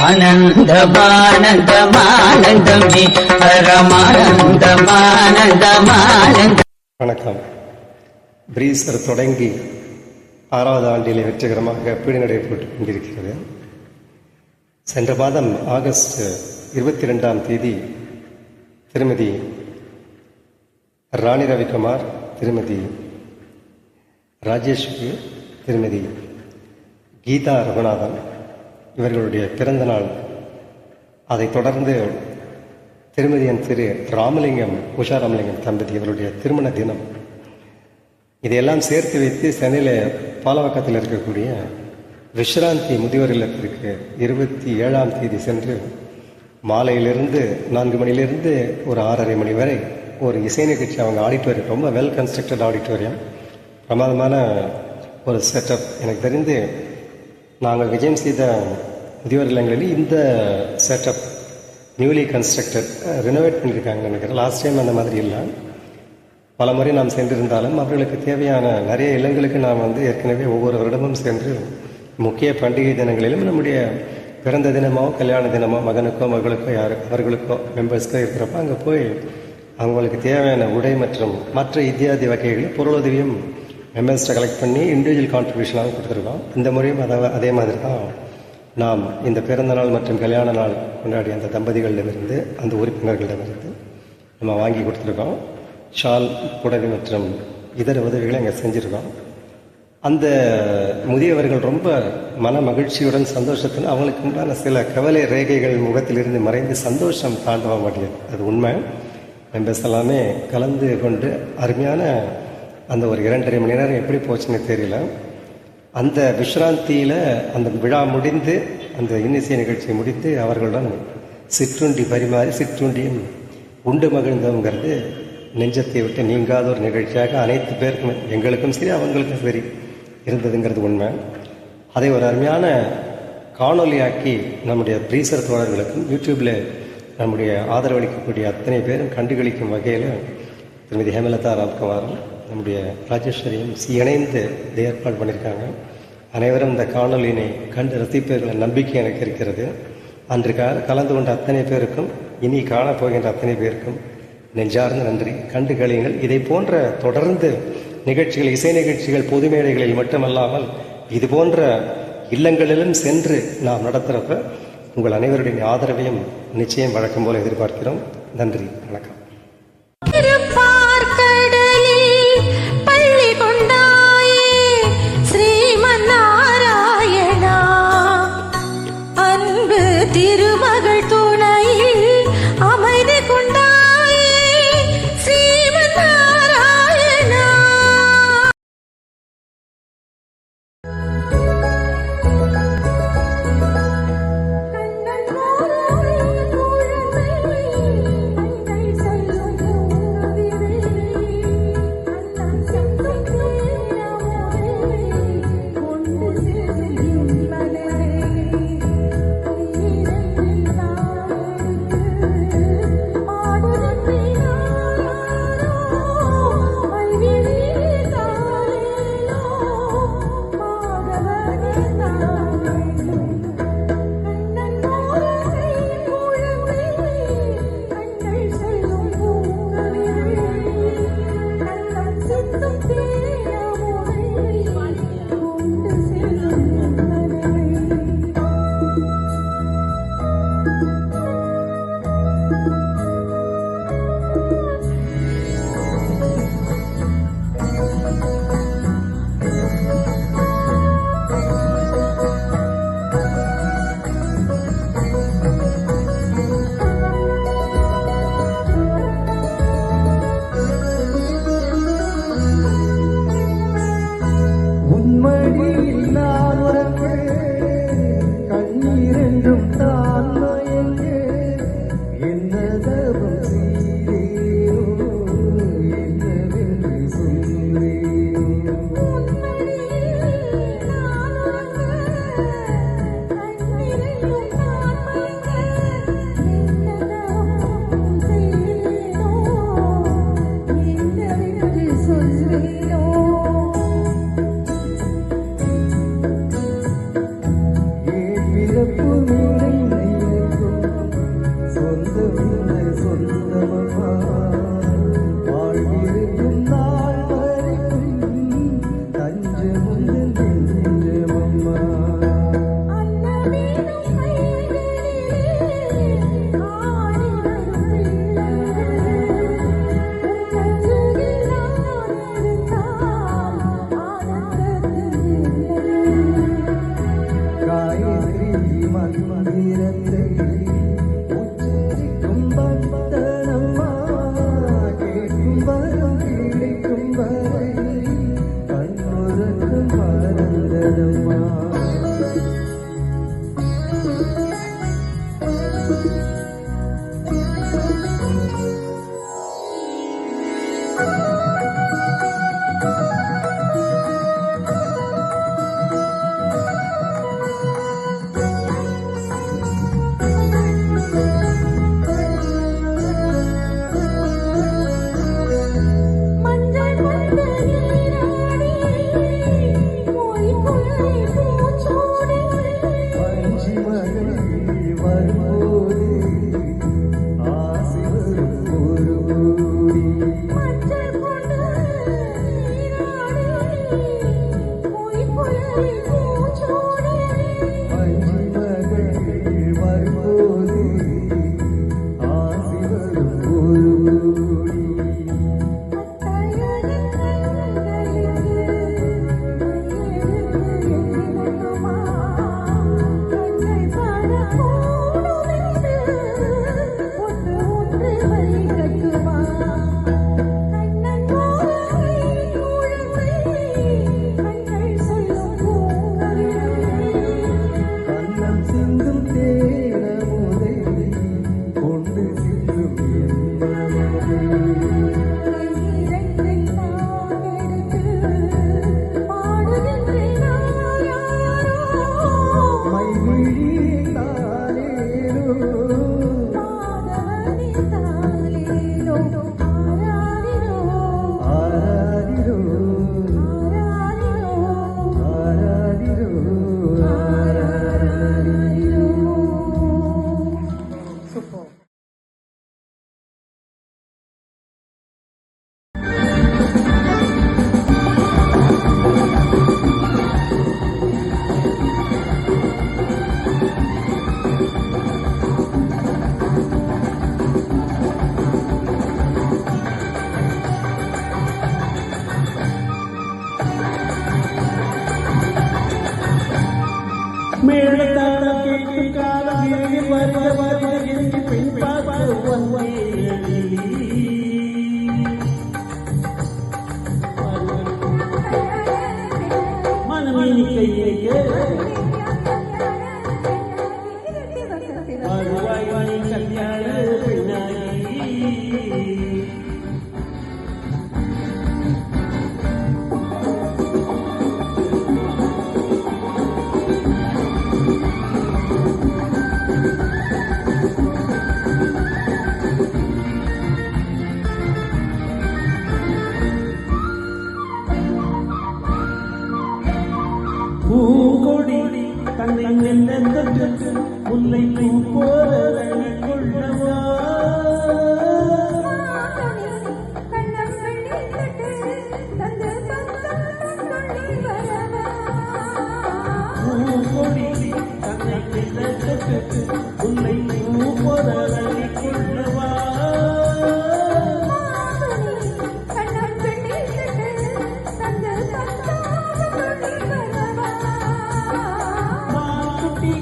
ஆனந்தமானந்தமானந்தமே பரமானந்தமானந்தமானந்தம். வணக்கம். பிரீசர் தொடங்கி 6வது ஆண்டிலே வெற்றிகரமாக பீடு நடைபெற்றுக் கொண்டிருக்கிறது. சென்ற மாதம் ஆகஸ்ட் 22ஆம் தேதி திருமதி ராணி ரவிக்குமார், திருமதி ராஜேஸ்வரி, திருமதி கீதா ரகுநாதன் இவர்களுடைய பிறந்த நாள். அதைத் தொடர்ந்து திருமதியின் திரு ராமலிங்கம், உஷா ராமலிங்கம் தம்பதி இவருடைய திருமண தினம். இதையெல்லாம் சேர்த்து வைத்து சென்னையில் பாலவாக்கத்தில் இருக்கக்கூடிய விஸ்ராந்தி முதியோர் இல்லத்திற்கு 27ஆம் தேதி சென்று மாலையிலிருந்து 4 மணிலிருந்து ஒரு 6:30 மணி வரை ஒரு இசை நிகழ்ச்சி. அவங்க ஆடிட்டோரியம் ரொம்ப வெல் கன்ஸ்ட்ரக்டட் ஆடிட்டோரியம், பிரமாதமான ஒரு செட்டப். எனக்கு தெரிந்து நாங்கள் விஜயம் செய்த முதியோர் இல்லங்களில் இந்த செட்டப் நியூலி கன்ஸ்ட்ரக்டட், ரினோவேட் பண்ணியிருக்காங்கன்னு நினைக்கிறேன். லாஸ்ட் டைம் அந்த மாதிரி இல்லை. பல முறை நாம் சென்றிருந்தாலும் அவர்களுக்கு தேவையான நிறைய இல்லங்களுக்கு நாம் ஏற்கனவே ஒவ்வொரு வருடமும் சென்று முக்கிய பண்டிகை தினங்களிலும் நம்முடைய பிறந்த தினமோ கல்யாண தினமோ மகனுக்கோ மகளுக்கோ அவர்களுக்கோ மெம்பர்ஸ்க்கோ இருக்கிறப்ப அங்கே போய் அவங்களுக்கு தேவையான உடை மற்றும் மற்ற இத்தியாதி வகைகளில் பொருளுதவியும் மெம்பர்ஸ்ட்டை கலெக்ட் பண்ணி இண்டிவிஜுவல் கான்ட்ரிபியூஷனாக கொடுத்துருக்கோம். இந்த முறையும் அதே மாதிரி தான் நாம் இந்த பிறந்த நாள் மற்றும் கல்யாண நாள் கொண்டாடிய அந்த தம்பதிகளிடமிருந்து, அந்த உறுப்பினர்களிடமிருந்து நம்ம வாங்கி கொடுத்துருக்கோம். ஷால், புடவை மற்றும் இதர உதவிகளை அங்கே செஞ்சுருக்கோம். அந்த முதியவர்கள் ரொம்ப மன மகிழ்ச்சியுடன் சந்தோஷத்தில் அவங்களுக்கு உண்டான சில கவலை ரேகைகள் முகத்திலிருந்து மறைந்து சந்தோஷம் தாண்டவ மாட்டேங்குது. அது உண்மை. மெம்பர்ஸ் எல்லாமே கலந்து கொண்டு அருமையான அந்த ஒரு 2.5 மணி நேரம் எப்படி போச்சுன்னு தெரியல. அந்த விஸ்ராந்தியில் அந்த விழா முடிந்து, அந்த இன்னிசை நிகழ்ச்சியை முடித்து அவர்களுடன் சிற்றுண்டி பரிமாறி சிற்றுண்டியும் உண்டு மகிழ்ந்தோங்கிறது நெஞ்சத்தை விட்டு நீங்காத ஒரு நிகழ்ச்சியாக அனைத்து பேருக்கும், எங்களுக்கும் சரி அவங்களுக்கும் சரி இருந்ததுங்கிறது உண்மை. அதை ஒரு அருமையான காணொலியாக்கி நம்முடைய பிரீசர் தோழர்களுக்கும் யூடியூப்பில் நம்முடைய ஆதரவளிக்கக்கூடிய அத்தனை பேரும் கண்டுகளிக்கும் வகையில் திருமதி ஹேமலதா ராம்குமாரும் நம்முடைய ராஜேஸ்வரியும் இணைந்து இதை ஏற்பாடு பண்ணியிருக்காங்க. அனைவரும் இந்த காணொலியினை கண்டு ரசிப்பவர்கள் நம்பிக்கை எனக்கு இருக்கிறது. அன்று கலந்து கொண்ட அத்தனை பேருக்கும், இனி காணப்போகின்ற அத்தனை பேருக்கும் நெஞ்சார்ந்த நன்றி. கண்டு கழியுங்கள். இதை போன்ற தொடர்ந்து நிகழ்ச்சிகள், இசை நிகழ்ச்சிகள் பொது மேடைகளில் மட்டுமல்லாமல் இது போன்ற இல்லங்களிலும் சென்று நாம் நடத்துகிறப்ப உங்கள் அனைவருடைய ஆதரவையும் நிச்சயம் வழக்கம் போல எதிர்பார்க்கிறோம். நன்றி, வணக்கம். திருமகள் துணையில் அமைதி கொண்டாயே ஸ்ரீமன் நாராயணா. கண்ணன் மந்திரத்தை உச்சரிக்கும் பக்தனம்மா கேட்கும் வரம் கிடைக்கும் வரை கண்ணுறக்கும் மறந்தனம்மா. மேளதாளம் கேட்கும் காலம் இறையில் வருக வருக என்று பெண் பார்க்க வந்தேனடி. மனமினி கையையே வருவாய் கல்யாண பெண்ணாகி. பூங்கொடி தன்னை நெல்லென்று முல்லை பூ போல கொள்ளவா. பூங்கொடி தன்னை நெல்லென்று முல்லை பூ போல கொள்ளவா.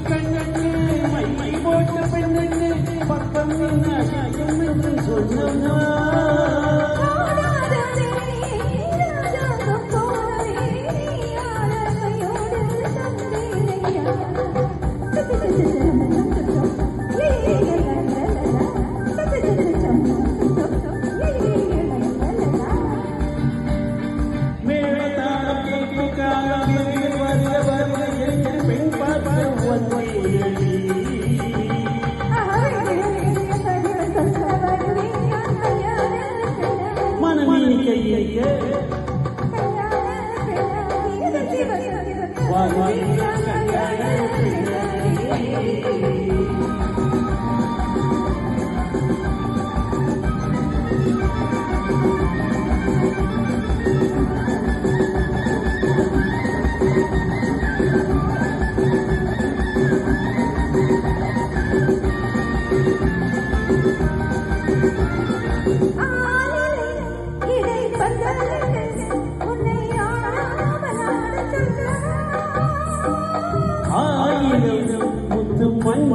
கண்ணு மை போட்டு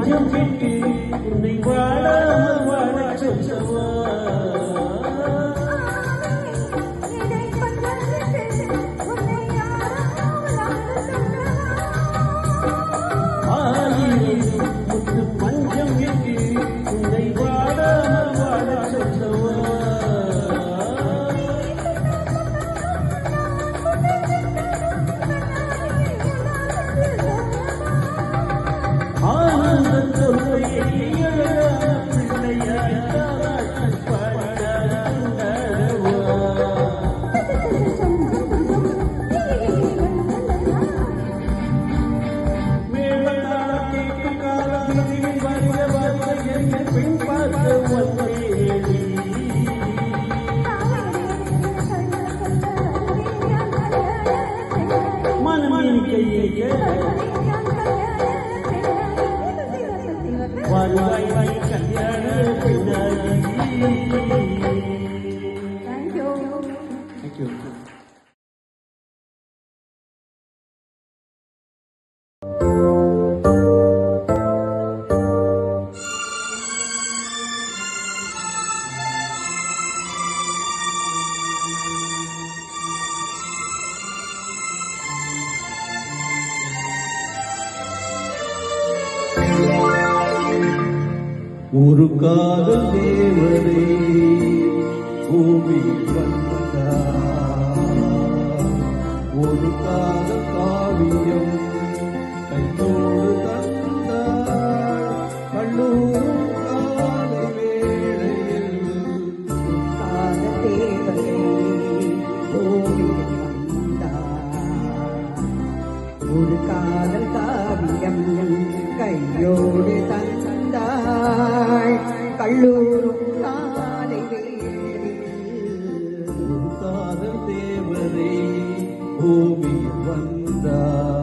பஞ்சம் விட்டு உன்னை வாழாமல் வாழ சொல்லவா முத்து பஞ்சம் விட்டு உன்னை வாழாமல் வாழ சொல்லவா ஆனந்த தொல்லையை பிள்ளையாய் பெண் பார்க்க மனமின் கையை வாய் கல்யாண பெண்ணாகி. Thank you. Thank you. ஒரு காதல் தேவதை பூமி வந்தார், ஒரு காதல் காவியம் கையோடு தந்தார், கல்லூரும் காலை வேளையில் காதல் தேவதை பூமி வந்தார், ஒரு காதல் காவியம் கையோடு தந்தாய், கல்லூரும் காலை வேளையில் ஒரு காதல் தேவதை பூமி வந்தார்.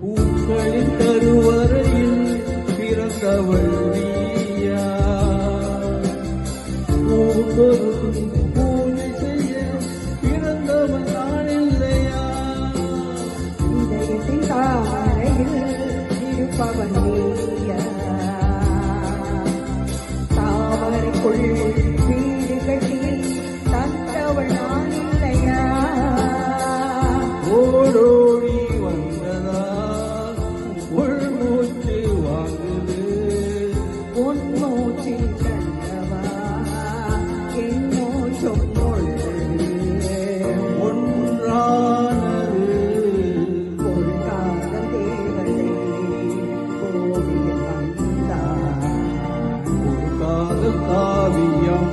பூக்களின் கருவறையில் பிறந்தவள் நீயா, பூதொரு பூஜை செய்ய பிறந்தவன் நான் இல்லையா, இதயத்தின் தாமரையில் இருப்பவன் நீயா, தாமரைக்குள் வீடு கட்டி தந்தவள் நான் இல்லையா, ஓடோடி வந்ததா உள்மூச்சு வாங்குது, உன் மூச்சில் கண்டவா என் மூச்சும் பொழுது, ஒன்றானது ஒரு காதல் தேவதை கோவிலில் வந்தார், ஒரு காதல் காவியம்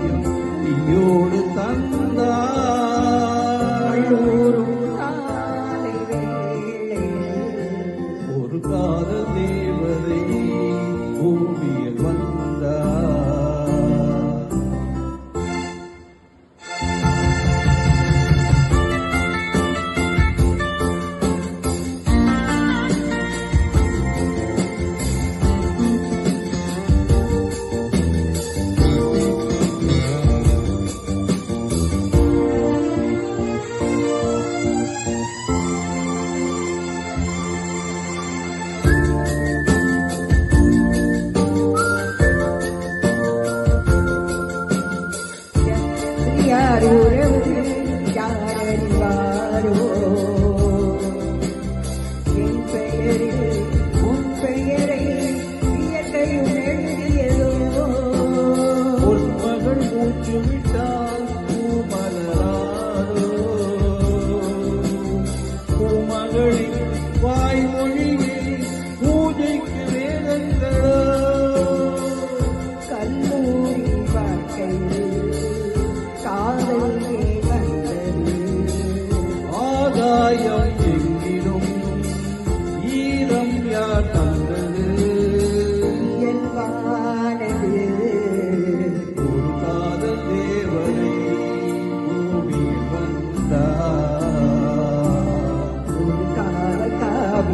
நீயோடு தந்தார், கல்லூரும் காலை வேளையில் ஒரு காதல் தேவதை பூமியில் வந்தார்.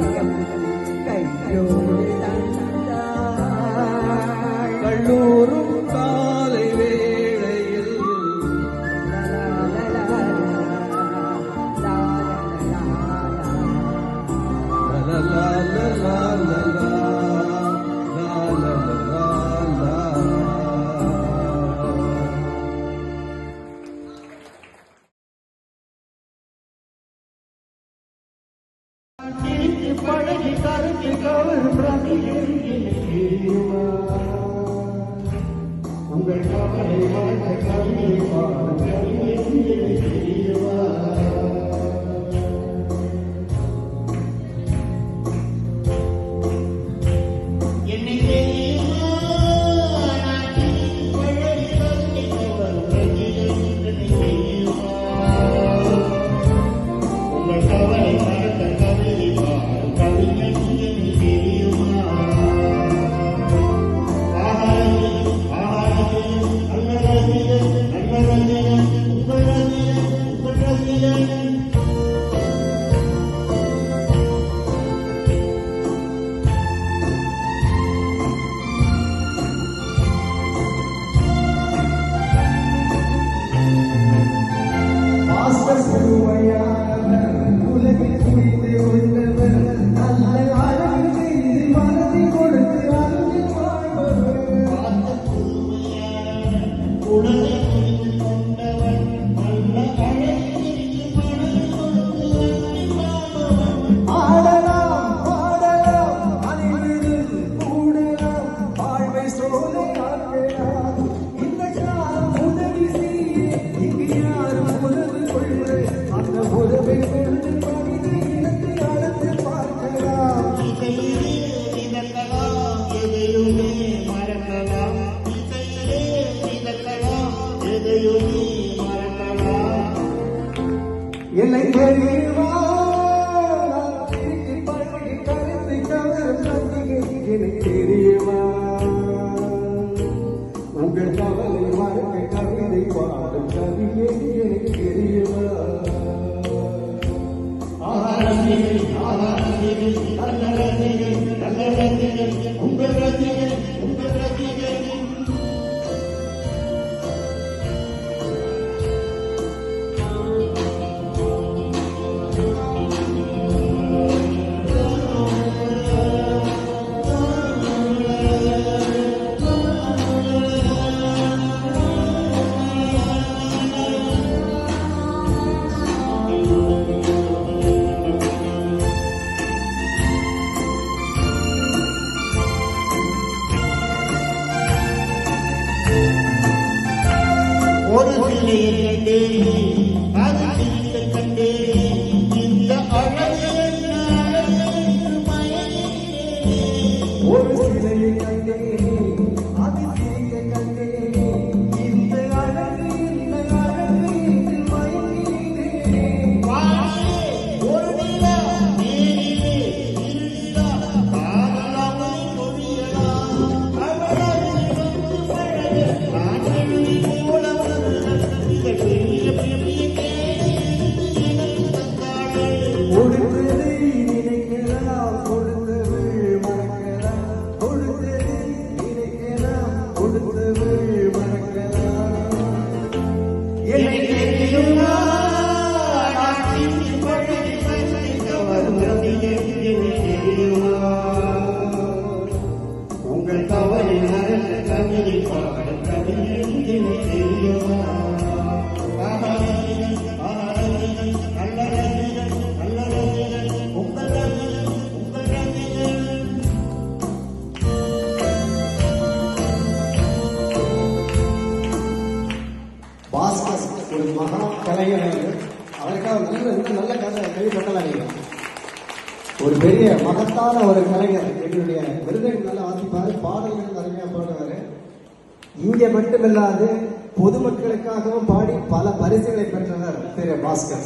காவியம் கையோடு தந்தாள். கல்லூரும் காலை வேளையில் பழகி கருத்து கவர் உங்கள் கவலை வாழ்ந்த கவிதை பாடும் கவிதை தெரியுமா? என்னை தெரியுமா? பழகி கருத்து கவர் தெரியுமா? உங்கள் கவலை வாழ்ந்த கவிதை பாடும் கவிதை தெரியுமா? உலகில் குடித்து வந்தவர் நல்ல அழகு செய்து மனதை கொடுத்து அருகே ஆடலாம் பாடலாம் அனைவரும் கூடலாம் வாழ்வை சோலையாக்கலாம். இந்த காலம் உதவி செய்ய இங்கு யாரும் உறவு கொள்ள அந்த உறவை கொண்டு மனித இனத்தை அளந்து பார்க்கலாம். எதையுமே மறக்கலாம், எதையுமே மறக்கலாம். என்னை தெரியுமா? நான் திருப்பி பழகி கருத்தை கவரும் நம்பிக்கை எனக்கு தெரியுமா? உங்கள் கவலை மறக்க கவிதை பாடும் கவியை எனக்கு தெரியுமா? உங்கள் ரசிகர் உங்கள் ரசிகர் ஒரு சிலையை கண்டேன், அது சிரிக்க கண்டேன். இந்த அழகு என்ன அழகு என்று மயங்கினேன். ஒரு சிலையை கண்டேன், அது சிரிக்க கண்டேன். இந்த அழகு என்ன அழகு என்று மயங்கினேன். வானிலே ஒரு நிலா, நேரிலே இரு நிலா, காதலாமல் பொழியலாம். அவளது வந்து பழக நான் எழுதி உலகம் கொடுத்ததை நினைக்கலாம், கொடுத்தவள் மறக்கலாம். கொடுத்ததை நினைக்கலாம், கொடுத்தவள் மறக்கலாம். என்னை தெரியுமா? நாட்டின் பழகி கவரும் தெரியுமா? உங்கள் கவலை மறந்த கவிதை பாடும் கவிதை தெரியுமா? பாஸ்கர் ஒரு மகா கலைஞர். அவருக்காக நல்ல கவி சொல்லலாம். ஒரு பெரிய மகத்தான ஒரு கலைஞர். எங்களுடைய விருதுகள் நல்லா வாசிப்பாரு, பாடல்கள் அருமையா பாடுவாரு. இங்க மட்டுமில்லாது பொதுமக்களுக்காகவும் பாடி பல பரிசுகளை பெற்றவர் திரு பாஸ்கர்.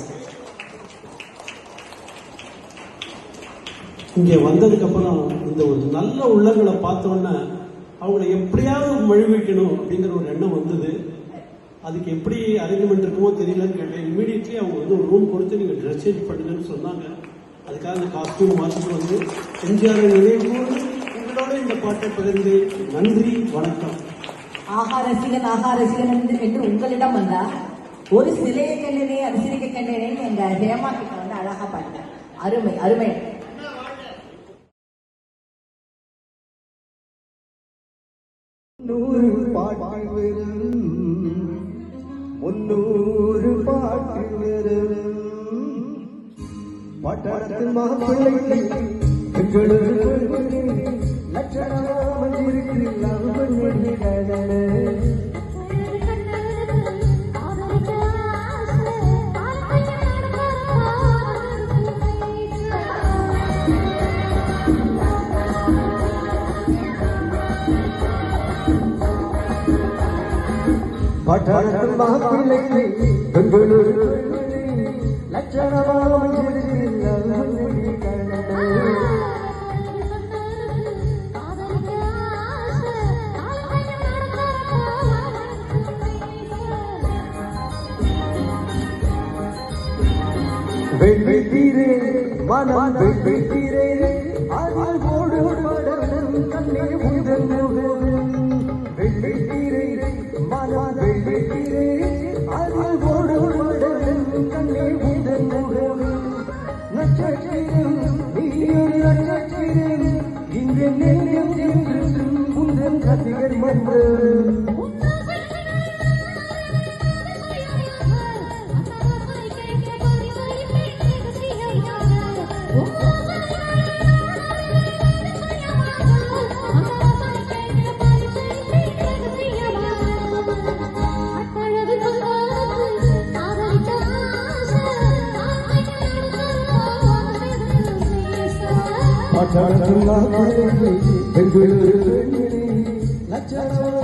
இங்கே வந்ததுக்கு அப்புறம் இந்த ஒரு நல்ல உள்ளங்களை பார்த்தோன்னா அவங்கள எப்படியாவது மொழிவிக்கணும் அப்படிங்கிற ஒரு எண்ணம் வந்தது. அதுக்கு எப்படி அரேஞ்ச்மெண்ட் இருக்குமோ தெரியலன்னு கேட்டேன். இமீடியட்லி அவங்க வந்து ஒரு ரூம் கொடுத்து நீங்கள் ட்ரெஸ் சேஞ்ச் பண்ணுங்கன்னு சொன்னாங்க. அதுக்காக அந்த காஸ்டியூம் மாற்றிட்டு வந்து எம்ஜிஆரை நினைவோடு உங்களோட இந்த பாட்டை பகிர்ந்து நன்றி, வணக்கம். ஆஹா ரசிகன் என்று உங்களிடம் வந்தா ஒரு சிலையை கண்டனே அரசியலுக்கு கண்டனே எங்க ஹேமா கிட்ட வந்து அழகா பாட்டேன். அருமை அருமை. நூறு பாட்டு வரும், 300 பாட்டு வரும். பட்டணத்தில் மாப்பிள்ளை எங்களுக்கு லட்சணமாக இருக்கு பட்டணத்தில் மாப்பிள்ளை பெங்களூரு லட்சணமாக வெள்ளீரே மனம் வெள்ளீரே அதில் ஓடு படலும் கண்ணே உங்கள் வெள்ளீரே மனம் வெள்ளீரே அதில் ஓடு படலும் கண்ணே உங்கள் நட்சத்திரம் நீயும் நட்சத்திரம் இந்த நேரம் என்றும் உங்கள் கதைகள் வந்து பெங்களூரு லட்சணம்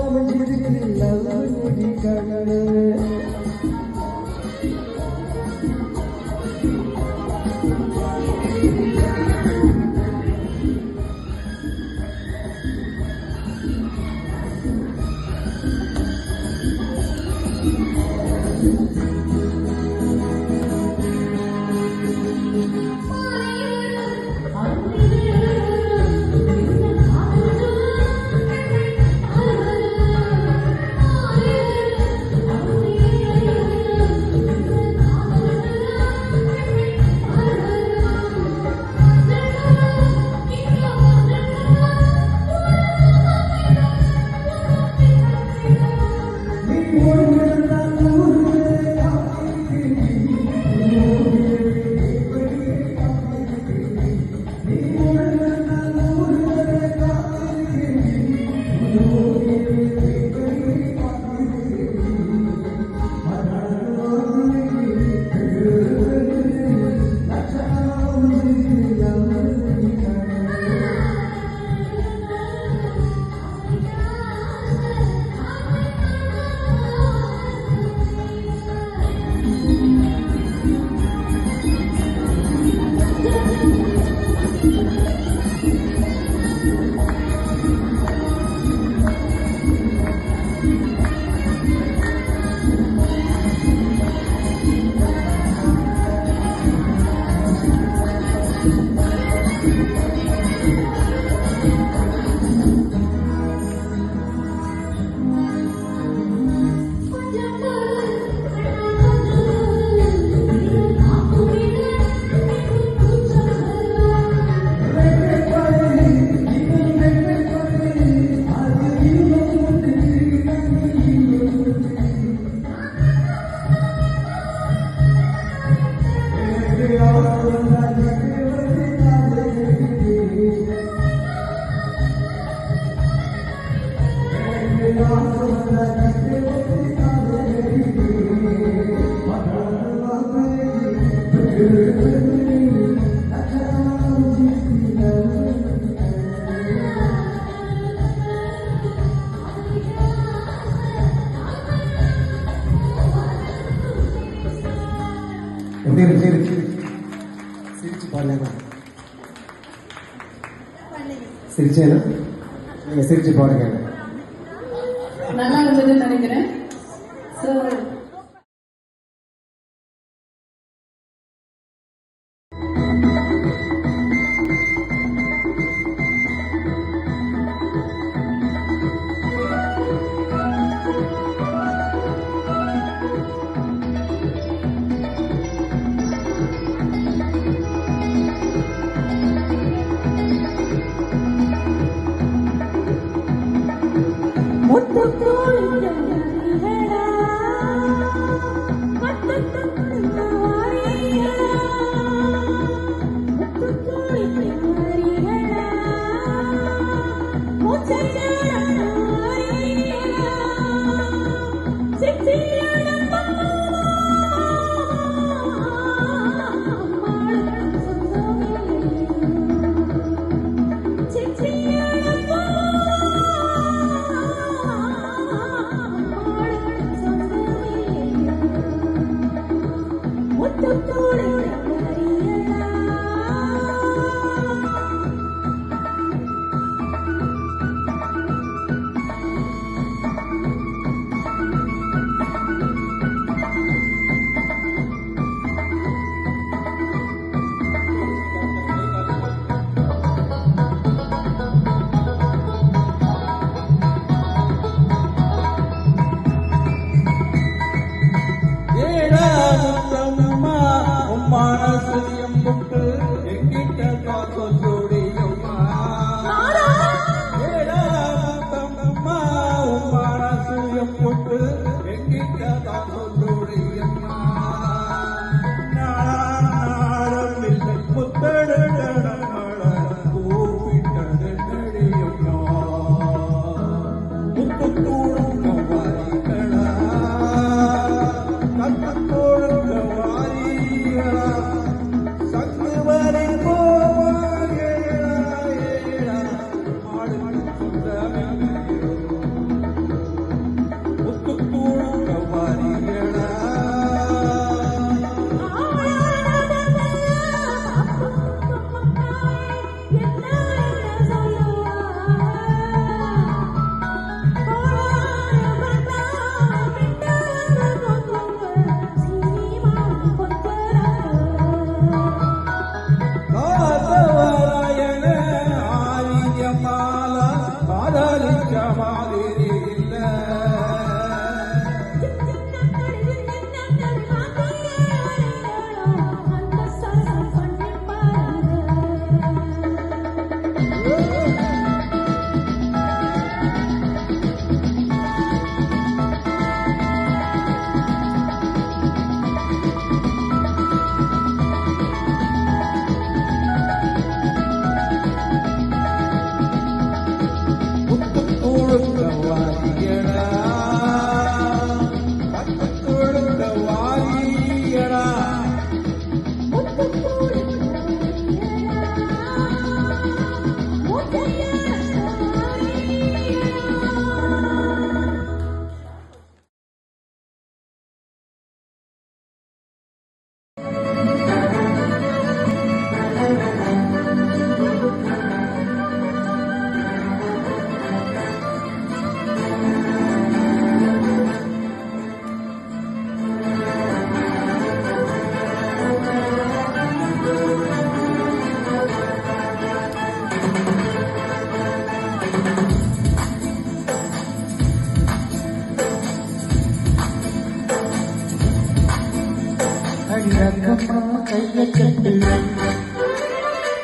சிரிச்சு பாடல சிரிச்சேனா நீங்க சிரிச்சு பாடுங்க. நல்லா இருந்ததுன்னு நினைக்கிறேன். So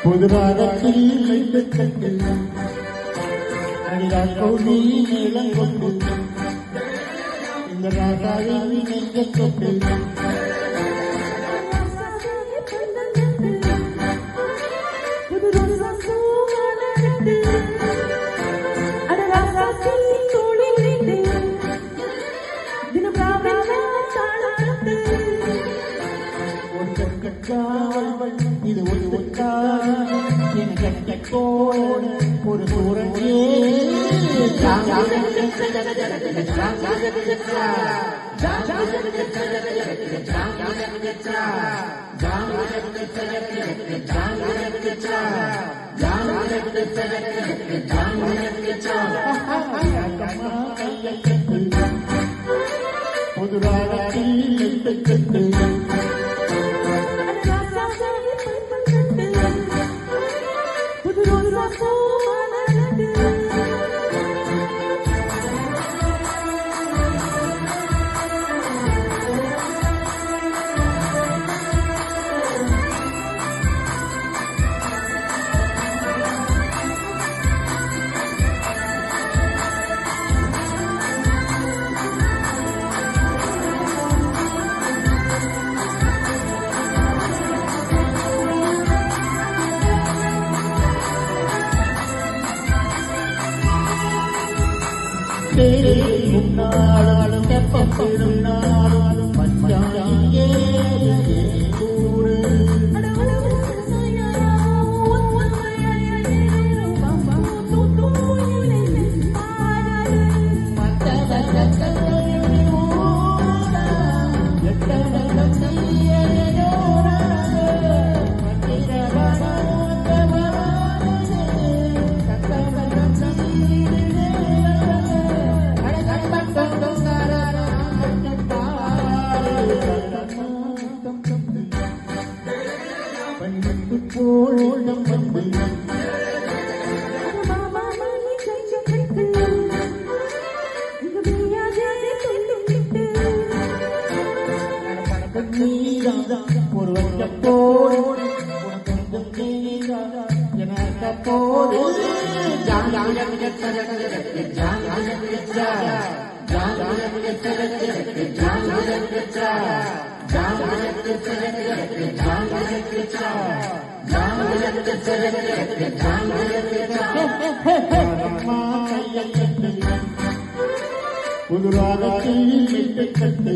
புதுராகத்தில் வைத்து கட்டு அடிராக்கோடி நீளம் கொண்டு இந்த ராசாவின் நெஞ்ச கொண்டு இது ஒரு ஒரு சூரஞ்சே புதுராகத்தில் நாளும் கப்பப்படும் நாளும் மச்சாங்கே கூறு ஒரு வட்டப்போடு புதுராக கட்டு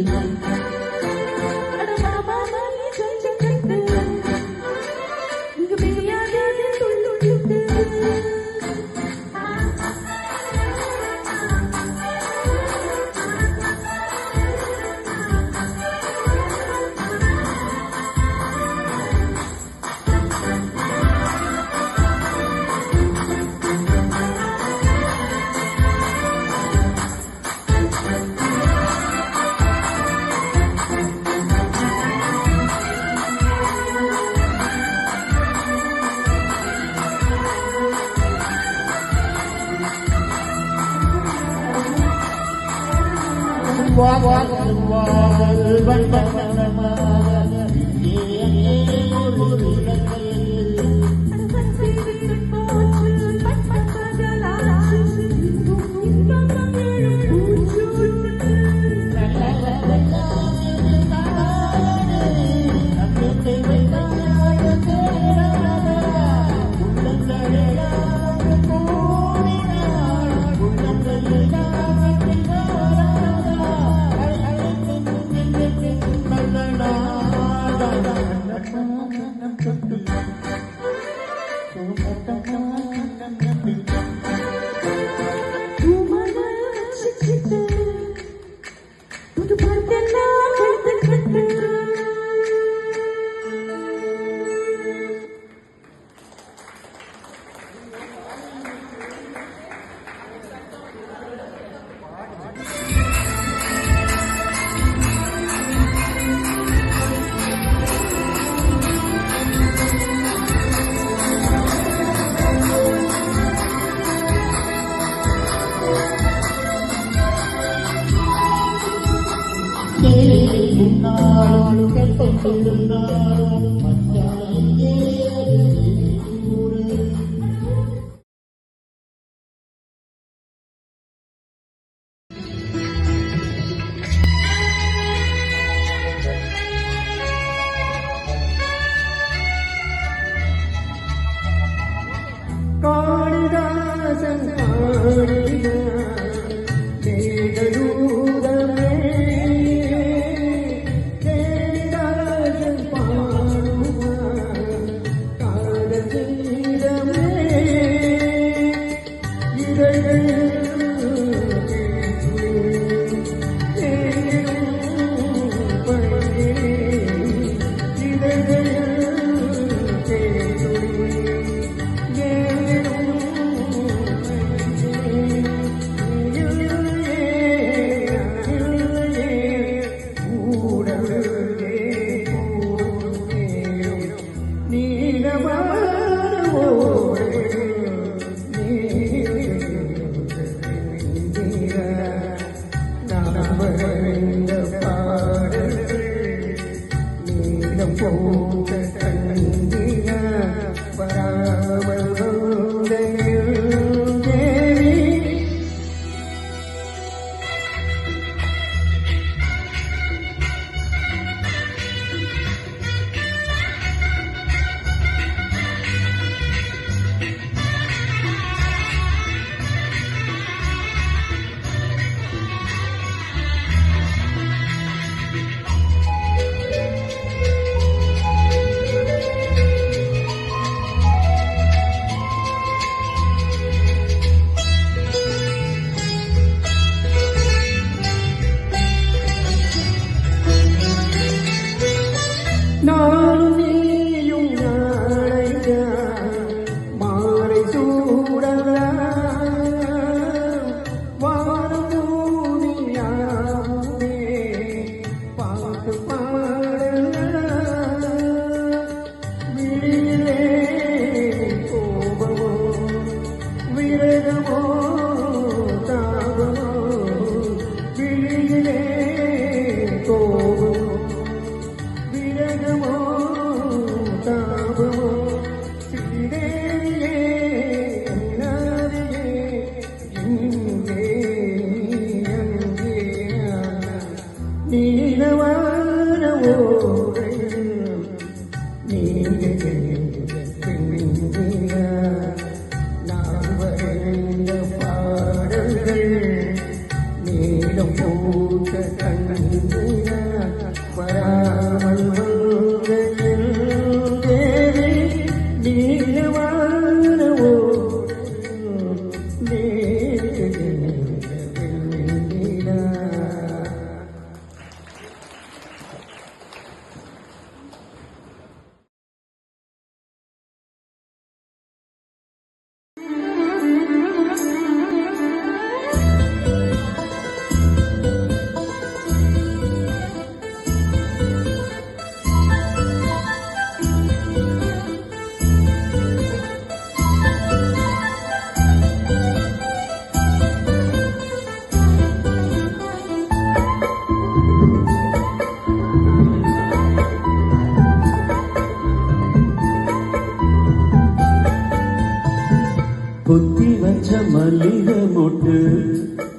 கொத்தி வச்ச மல்லிகை மொட்டு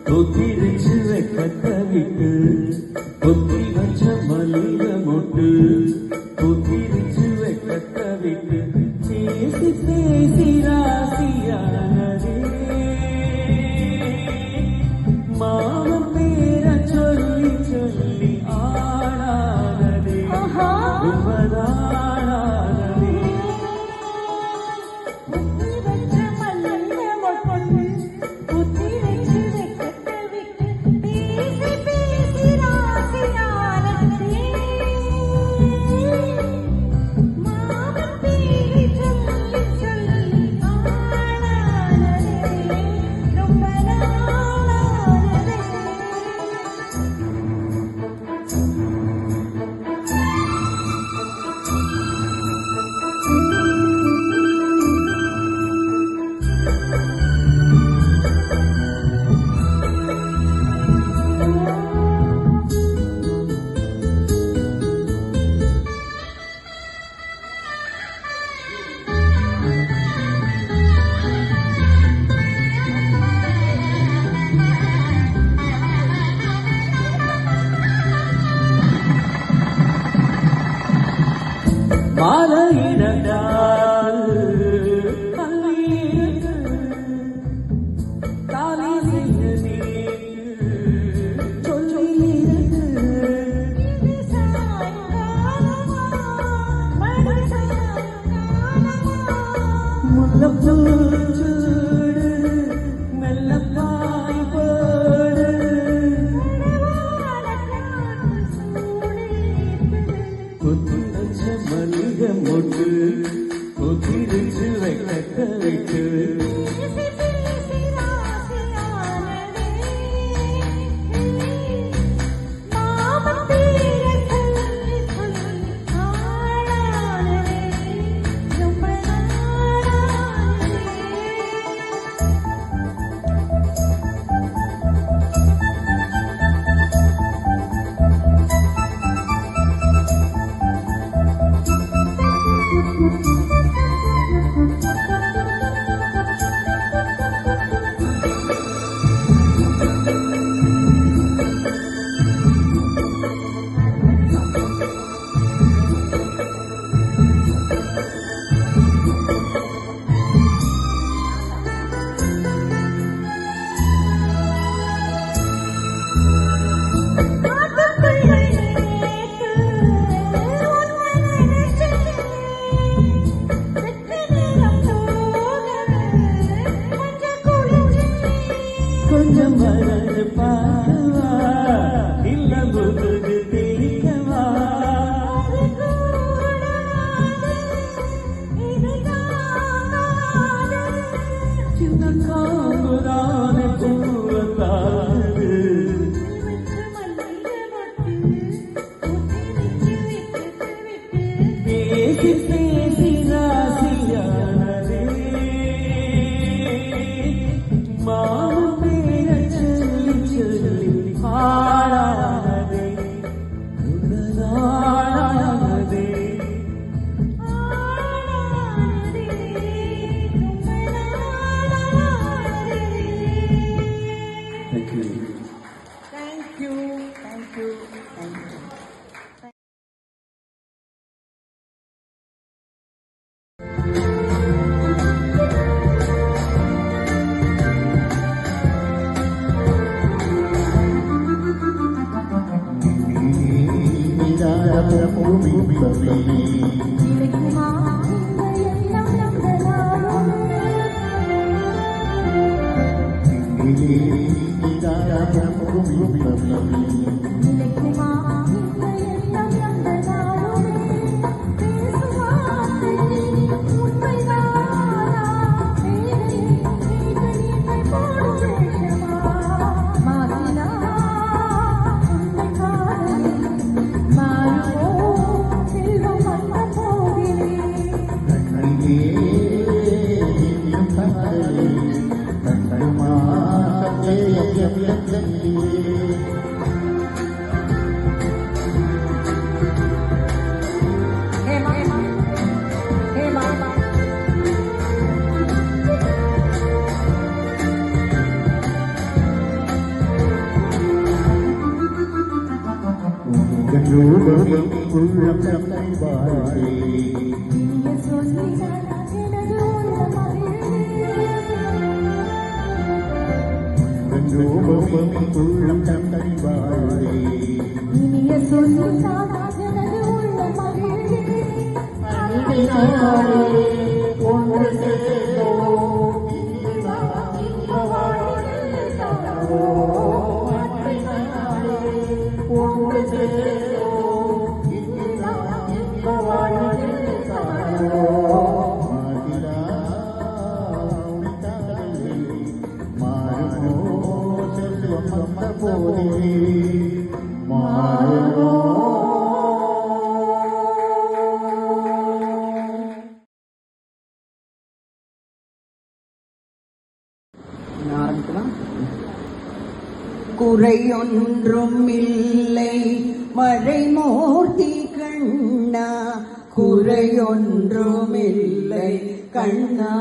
கொத்திரிச்சு வெக்கத்த விட்டு கொத்தி வச்ச மல்லிகை மொட்டு கொத்திரிச்சு வெக்கத்த விட்டு பேசி பேசி ராசியானதே மாமன் பேர சொல்லி சொல்லி ஆடானதே உபதானானதே மாலையிடந்தால் கல்லீரத்து தாலி செய்ய நீட்டு சொல்லியிருக்கு முல்லப்பூ சூடு மெல்லப்பாய் போடு கொத்தி வச்ச மல்லிகை மொட்டு கொத்திரிச்சு வைக்க விட்டு கொஞ்சம் வரது பார்க்கவா இல்ல முதுகு தெரிக்கவா சின்ன காங்குதான பூவத்தாது பேசி பேசி ராசியானதே மாமன் பேர சொல்லி சொல்லி ஆடானதே உடலாடானதே Thank you. Thank you, thank you, thank you. Yeah. ரூபம் உள்ளம் தம்மை வாழ்வே ரூபம் உள்ளம் தம்மை வாழ்வே இனிய சொல்லி சாதாரணது உள்ள மகிழ்வே அன்பினாலே ஒன்று சேர்ந்தோம் இன்ப வாழ்வில் சாரோம் அன்பினாலே ஒன்று சேர்ந்தோம் இன்ப வாழ்வில் சாரோம் மாதிலா மாறுமோ செல்வம் வந்த போதிலே மாறுமோ குறையொன்றும் இல்லை மறைமூர்த்தி கண்ணா குறையொன்றும் இல்லை கண்ணா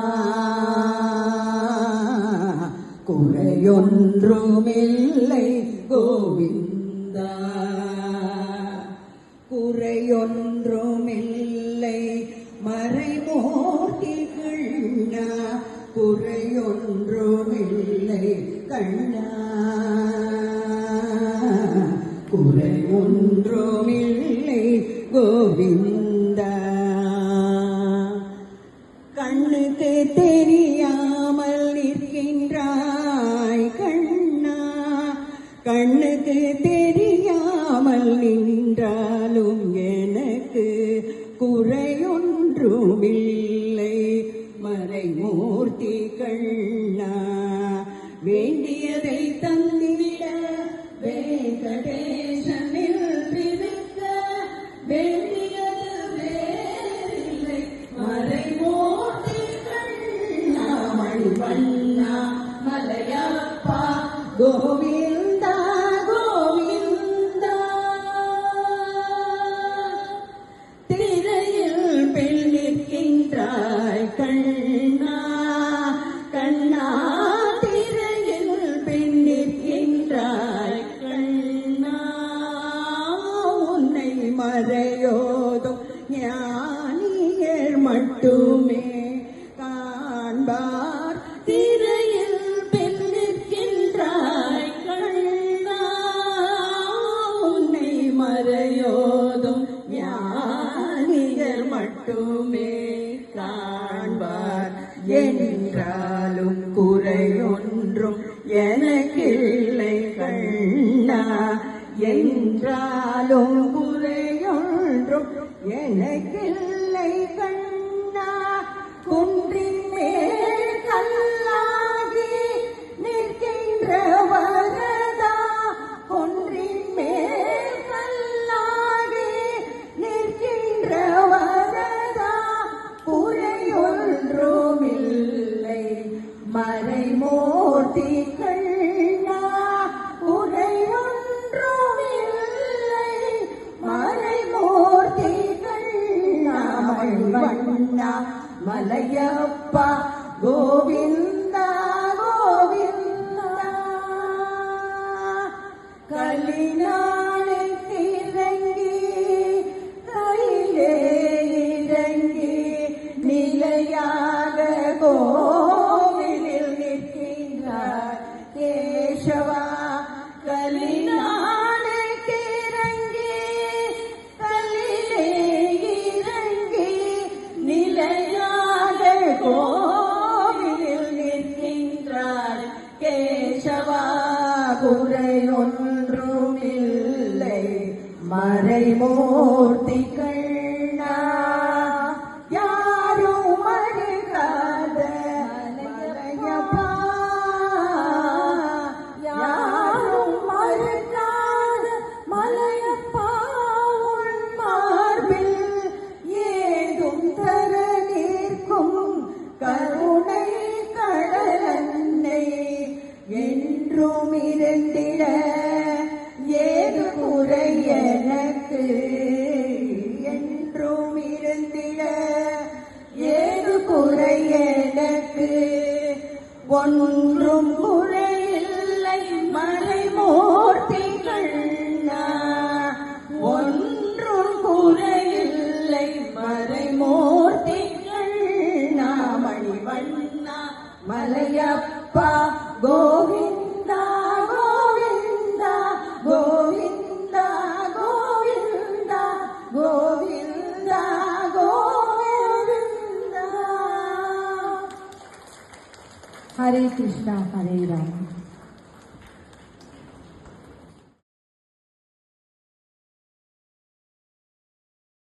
குறையொன்றும் இல்லை கோவிந்தா குறையொன்றும் இல்லை மறைமூர்த்தி கண்ணா குறையொன்றும் இல்லை கண்ணா குறை ஒன்றுமில்லை கோவிந்தா கண்ணுக்கு தெரியாமல் நிற்கின்றாய் கண்ணா கண்ணுக்கு தெரியாமல் நின்றாலும் எனக்கு குறையொன்றுமில்லை மறைமூர்த்தி கண்ணா வேண்டியதை தந்திட வெங்கடேசனில் இருக்க வேண்டியது வேறில்லை மறைமூர்த்தி கண்ணா மணிவண்ணா மலையப்பா கோவிந்தா கோவிந்தா திரையில் பெண் நிற்கின்றாய் கண்ணா கண்ணா திரையில் பெண் நிற்கின்றாய் கண்ணா உன்னை மறையோதும் ஞானியர் மட்டுமே காண்பார் திரையில் பெண் நிற்கின்றாய் கண்ணா உன்னை மறையோதும் ஞானியர் மட்டுமே காண்பார் என்றாலும் குறையொன்றும் எனக்கில்லை கண்ணா என்றாலும் குறையொன்றும் எனக்கில்லை கண்ணா குன்றின் மேல் கல்லாகி நிற்கின்ற வரதா குன்றின் மேல் கல்லாகி நிற்கின்ற வரதா குறையொன்றுமில்லை மறைமூர்த்தி கண்ணா குறையொன்றுமில்லை மறைமூர்த்தி கண்ணா மணிவண்ணா மலையப்பா கோவிந்தா கோவிந்தா கலினாளுக்கு இறங்கி கையிலே இறங்கி நிலையாக கோவிலில் நிற்கின்றார் கேசவா கலினாளுக்கு இறங்கி கல்லிலே இறங்கி நிலையாக கோவிலில் நிற்கின்றார் கேசவா குறையொன்றுமில்லை மறைமூர்த்தி கண்ணா யாரும் மறுக்காத மலையப்பா யாரும் மறுக்காத மலையப்பா உன் மார்பில் ஏதும் தர நிற்கும் கருணை கடலன்னை என்றும் இருந்திட ஏது குறை எனக்கு என்றும் இருந்திட ஏது குறை எனக்கு ஒன்றும் குறையில்லை மறைமூர்த்தி கண்ணா ஒன்றும் மலையப்பா கோவிந்தா கோவிந்தா கோவிந்தா கோவிந்தா கோவிந்தா கோவிந்தா. ஹரே கிருஷ்ணா ஹரே ராம்.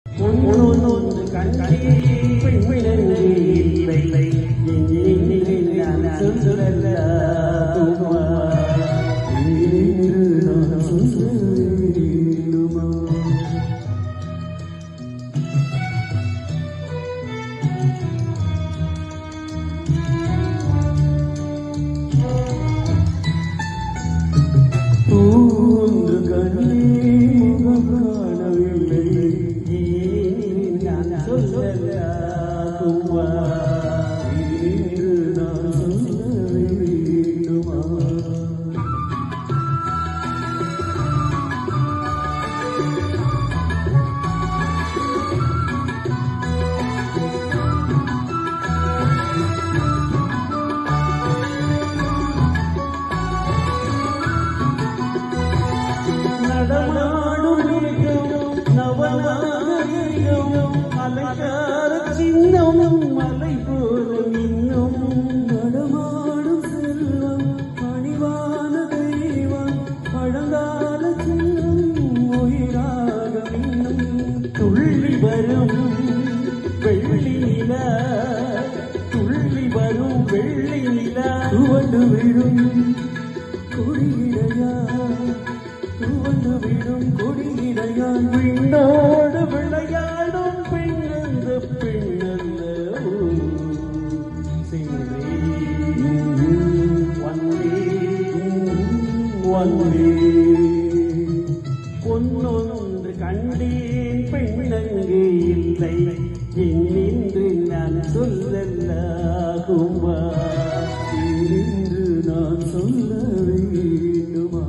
ஒன்று கண்டே பெண்ணில்லை நான் சொல்லலாகுமா என்று நான் சொல்லுமா. ஒன்று கண்டே முகம் காணவில்லை நான் சொல்லலாகுமா என்று நான் சொல்ல வேண்டுமா. நடமாடும் மேகம் நவநாகரிகம் அலங்கார சின்னம் மலை போல இன்னும் நடமாடும் செல்வம் பணிவான தெய்வம் பழங்கால செல்வம் உயிராக இன்னும் துள்ளி வரும் வெள்ளி நிலா துள்ளி வரும் வெள்ளி நிலா துவண்டு விழும் கொடியிடையா துவண்டு விடும் கொடியிடையான் விண்ணோடு விளையாடும் பெண்ணந்த பெண்ணல்ல வந்தே பொன்னொன்று கண்டேன் பெண்ணங்கே இல்லை என்னென்று நான் சொல்லலாகுமா என்று நான் சொல்ல வேண்டுமா.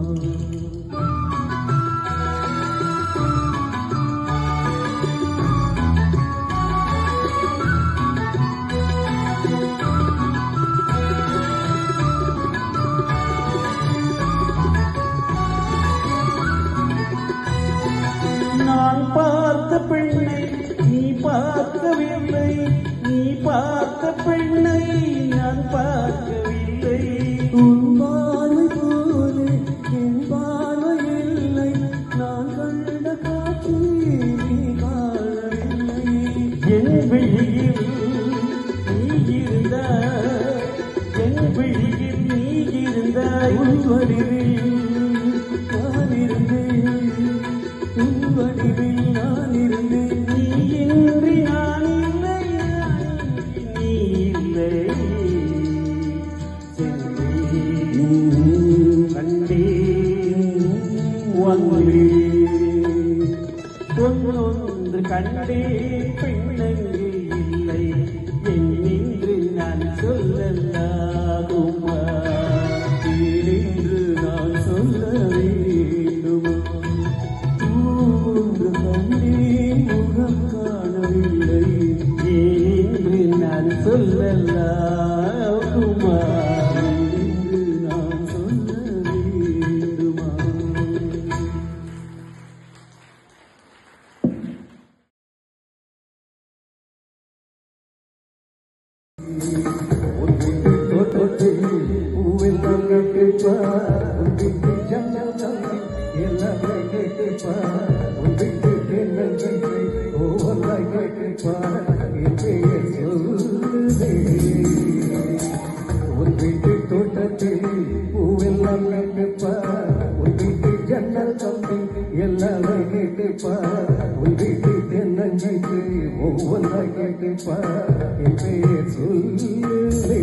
நான் பார்த்த பெண்ணை நீ பார்க்கவில்லை நீ பார்த்த பெண்ணை நான் பார்க்கவில்லை. உன் பார்வை போல என் பார்வை இல்லை நான் கண்ட காட்சி நீ காணவில்லை. என் விழியில் நீ இருந்தாய் என் விழியில் நீ இருந்தாய் உன் வடிவில் நான் இருந்தேன் உன் வடிவில் நான் இருந்தேன். நீ இன்றி நான் இல்லை நீ இல்லை கண்டேன் வந்தே பொன்னொன்று கண்டே பெண்ணங்கே இல்லை என்னென்று நான் சொல்லலாகுமா என்று நான் சொல்ல வேண்டுமா. ஒன்று கண்டே முகம் காணவில்லை என்று நான் சொல்லலாகுமா என்று நான் சொல்ல வேண்டுமா. பூவெல்லாம் கேட்டுப்பார் உன் வீட்டு ஜன்னல் தம்பி எல்லாமே கேட்டுப்பார் உன் வீட்டு பெண்ணல் தம்பி ஒவ்வொன்றாய் கேட்டுப்பார் என் பெயர் சொல்லுதே. உன் வீட்டு தோட்டத்தில் பூவெல்லாம் கேட்டுப்பார் உன் வீட்டு ஜன்னல் தம்பி எல்லாமே கேட்டுப்பார் உன் வீட்டு தென்னஞ்சிட்டு ஒவ்வொன்றாய் கேட்டுப்பார் என் பெயர் சொல்லுதே.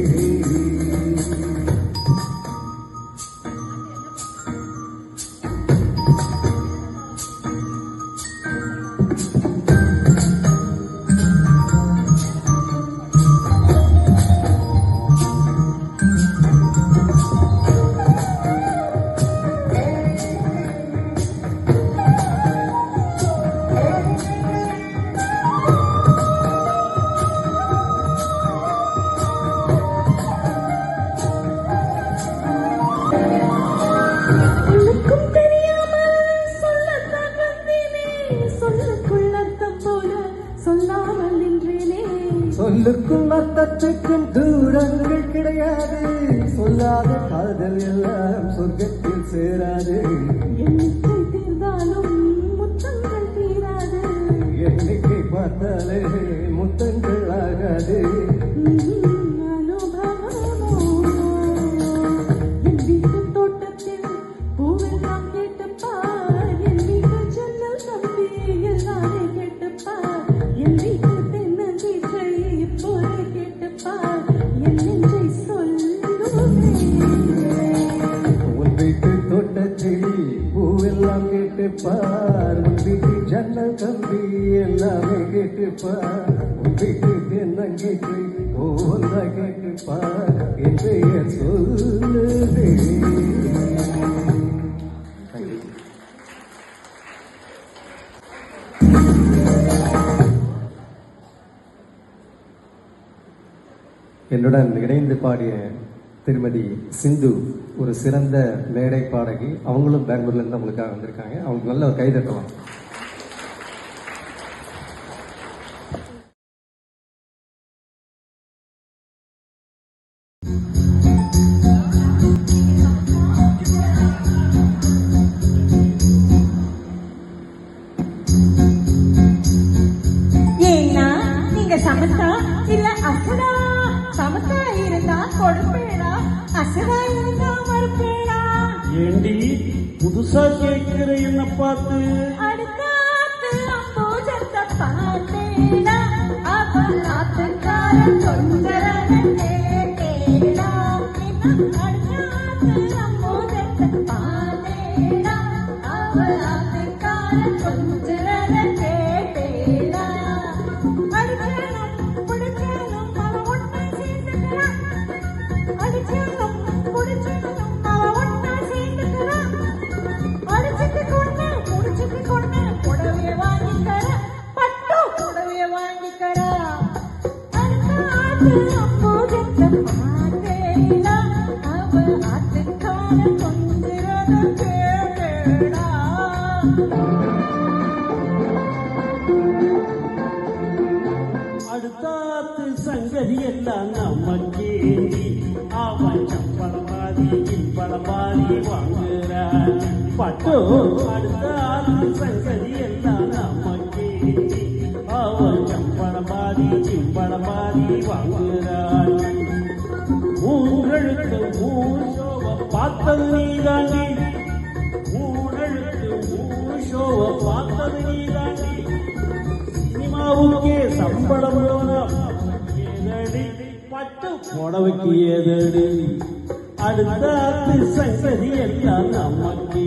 தோட்டத்துக்கும் தூரங்கள் கிடையாது, சொல்லாத காதல் எல்லாம் சொர்க்கத்தில் சேராது. எண்ணிக்கை தீர்ந்தாலும் முத்தங்கள் தீராது, எண்ணிக்கை பார்த்தாலே முத்தங்கள் ஆகாது. அனுபவமோ என் வீட்டு தோட்டத்தில் பூவெல்லாம் கேட்டுப்பார், என் வீட்டு ஜன்னல் தம்பி எல்லாரை கேட்டுப்பார், என் வீட்டு தென்னங்கீற்றை இப்போதே கேட்டுப்பார், என் நெஞ்சை சொல்லுமே. உன் வீட்டு தோட்டத்தில் பூவெல்லாம் கேட்டுப்பார், உன் வீட்டு ஜன்னல் கம்பி எல்லாமே கேட்டுப்பார், உன் வீட்டு தென்னங்கீற்றை ஒவ்வொன்றா கேட்டுப்பார், என் பெயர் சொல்லுதே. என்னுடன் இணைந்து பாடிய திருமதி சிந்து ஒரு சிறந்த மேடை பாடகி. அவங்களும் பெங்களூர்ல இருந்து அவங்களுக்காக வந்திருக்காங்க. அவங்களுக்கு நல்ல ஒரு கை தட்டலாம். ஏன்னா நீங்க சமத்தா இல்ல அசடா? சமத்தா இருந்தா கொடுப்பேடா, அசடா இருந்தா மறுப்பேடா. ஏண்டி புதுசா கேட்கிற என்ன பார்த்து? அடுத்தாத்து அம்போஜத்தை பார்த்தேடா, அவளாத்துக்கார தொந்தரவு கேட்டேடா. அடுத்தாத்து அம்போஜத்தை பார்த்தேடா, அவளாத்துக்கார தொந்தரவு கேட்டேடா. அடிச்சாலும் பிடிச்சாலும் அவ ஒன்னா சேர்ந்துக்கிறான், அடிச்சாலும் பிடிச்சாலும் அவ ஒன்னா சேர்ந்துக்கிறான். அடிச்சுட்டு கொண்டு முடிச்சுட்டு கொண்டு புடவைய வாங்கிக்கற, பட்டு புடவைய வாங்கிக்கற. அடுத்த ஆட்டு அப்போஜத்தை பார்த்தேடா, அவ ஆட்டுக்கார தொந்திரத கேட்டேடா. அடுத்தாத்து சங்கதி எல்லாம் நமக்கேண்டி, அவன் சம்பளமாதி கிம்பளமாதி வாங்குறான் பட்டு. அடுத்தாத்து சங்கதி எல்லாம் நமக்கேண்டி, அவன் சம்பளமாதி கிம்பளமாதி வாங்குறான். ஊழலுக்கு ஊஷோவ பார்த்தது நீதாண்டி, ஊழலுக்கு ஊஷோவ பார்த்தது நீதாண்டி. சினிமாவுக்கே சம்பளம் ஏதடி, பட்டு புடவைக்கு ஏதடி. அடுத்தாத்து சங்கதி எல்லாம் நமக்கு.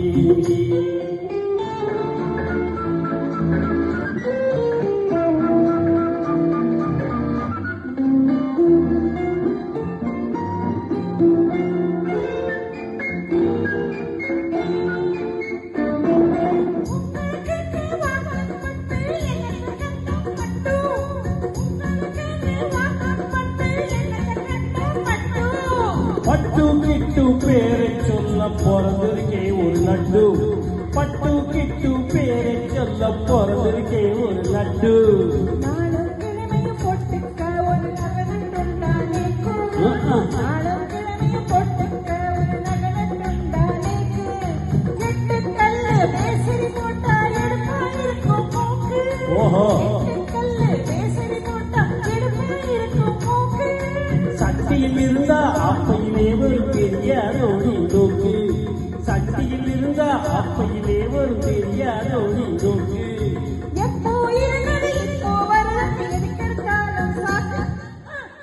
பட்டு கிட்டு பேரை சொல்ல பிறந்திருக்கே ஒரு லட்டு, பட்டு கிட்டு பேரை சொல்ல பிறந்திருக்கே ஒரு லட்டு. நாளும் கிழமையும் பொட்டுக்க ஒரு நகனட்டுண்டானேக்கு, நாளும் கிழமையும் பொட்டுக்க ஒரு நகனட்டுண்டானேக்கு. எட்டு கல்லு பேசரி போட்டா எடுப்பா இருக்கும் மூக்கு, எட்டு கல்லு பேசரி போட்டா எடுப்பா இருக்கும் மூக்கு. சட்டியில் இருந்தா அப்பையிலே ஒரு தெரியாதோடி நோக்கு, சட்டியில் இருந்தா அப்பையிலே ஒரு தெரியாதோடி நோக்கு. எப்போ இருந்தது இப்போ வரல, எதுக்கெடுத்தாலும் சாக்கு.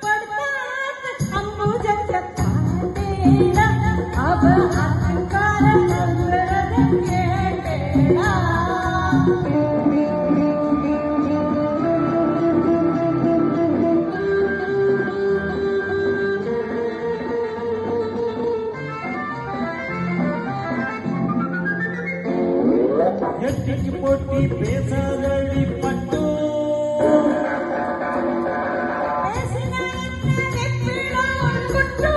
படுத்தாத்து அம்புஜத்தை பார்த்தேடா, அவ அத்துக்கார தொந்தரவு கேட்டேடா. எட்டிக்கு போட்டி பேசாதடி பட்டு, பேசினா என்ன வெப்பிடா ஒரு குட்டு.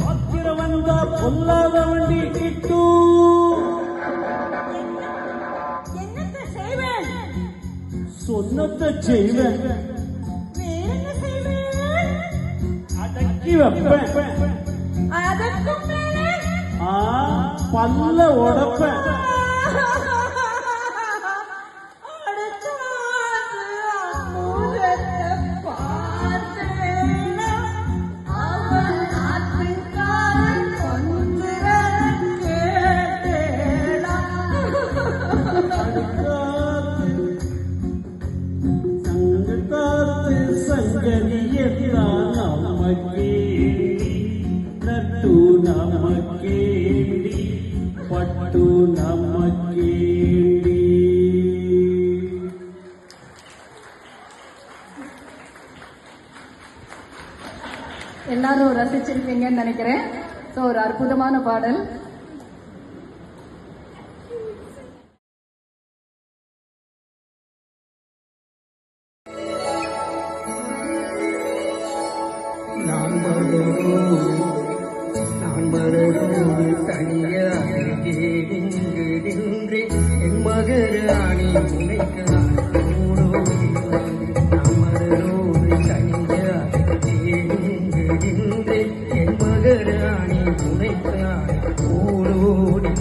ஆத்திர வந்தா பொல்லாத வண்டி கிட்டு. என்னத்தை செய்வேன்? சொன்னத்தை செய்வேன். கட்டி வைப்பேன். அதற்கும் மேலே பல்ல உடப்பேன். பட்டு நமக்கேடி. எல்லாரும் ரசிச்சிருப்பீங்கன்னு நினைக்கிறேன். ஸோ ஒரு அற்புதமான பாடல். நான் மரபோடு தனியாக நின்று என் மகராணி நினைக்கிறான் மரபோடு தனியாக நின்று என் மகராணி நினைக்கிறான் ஓடோடி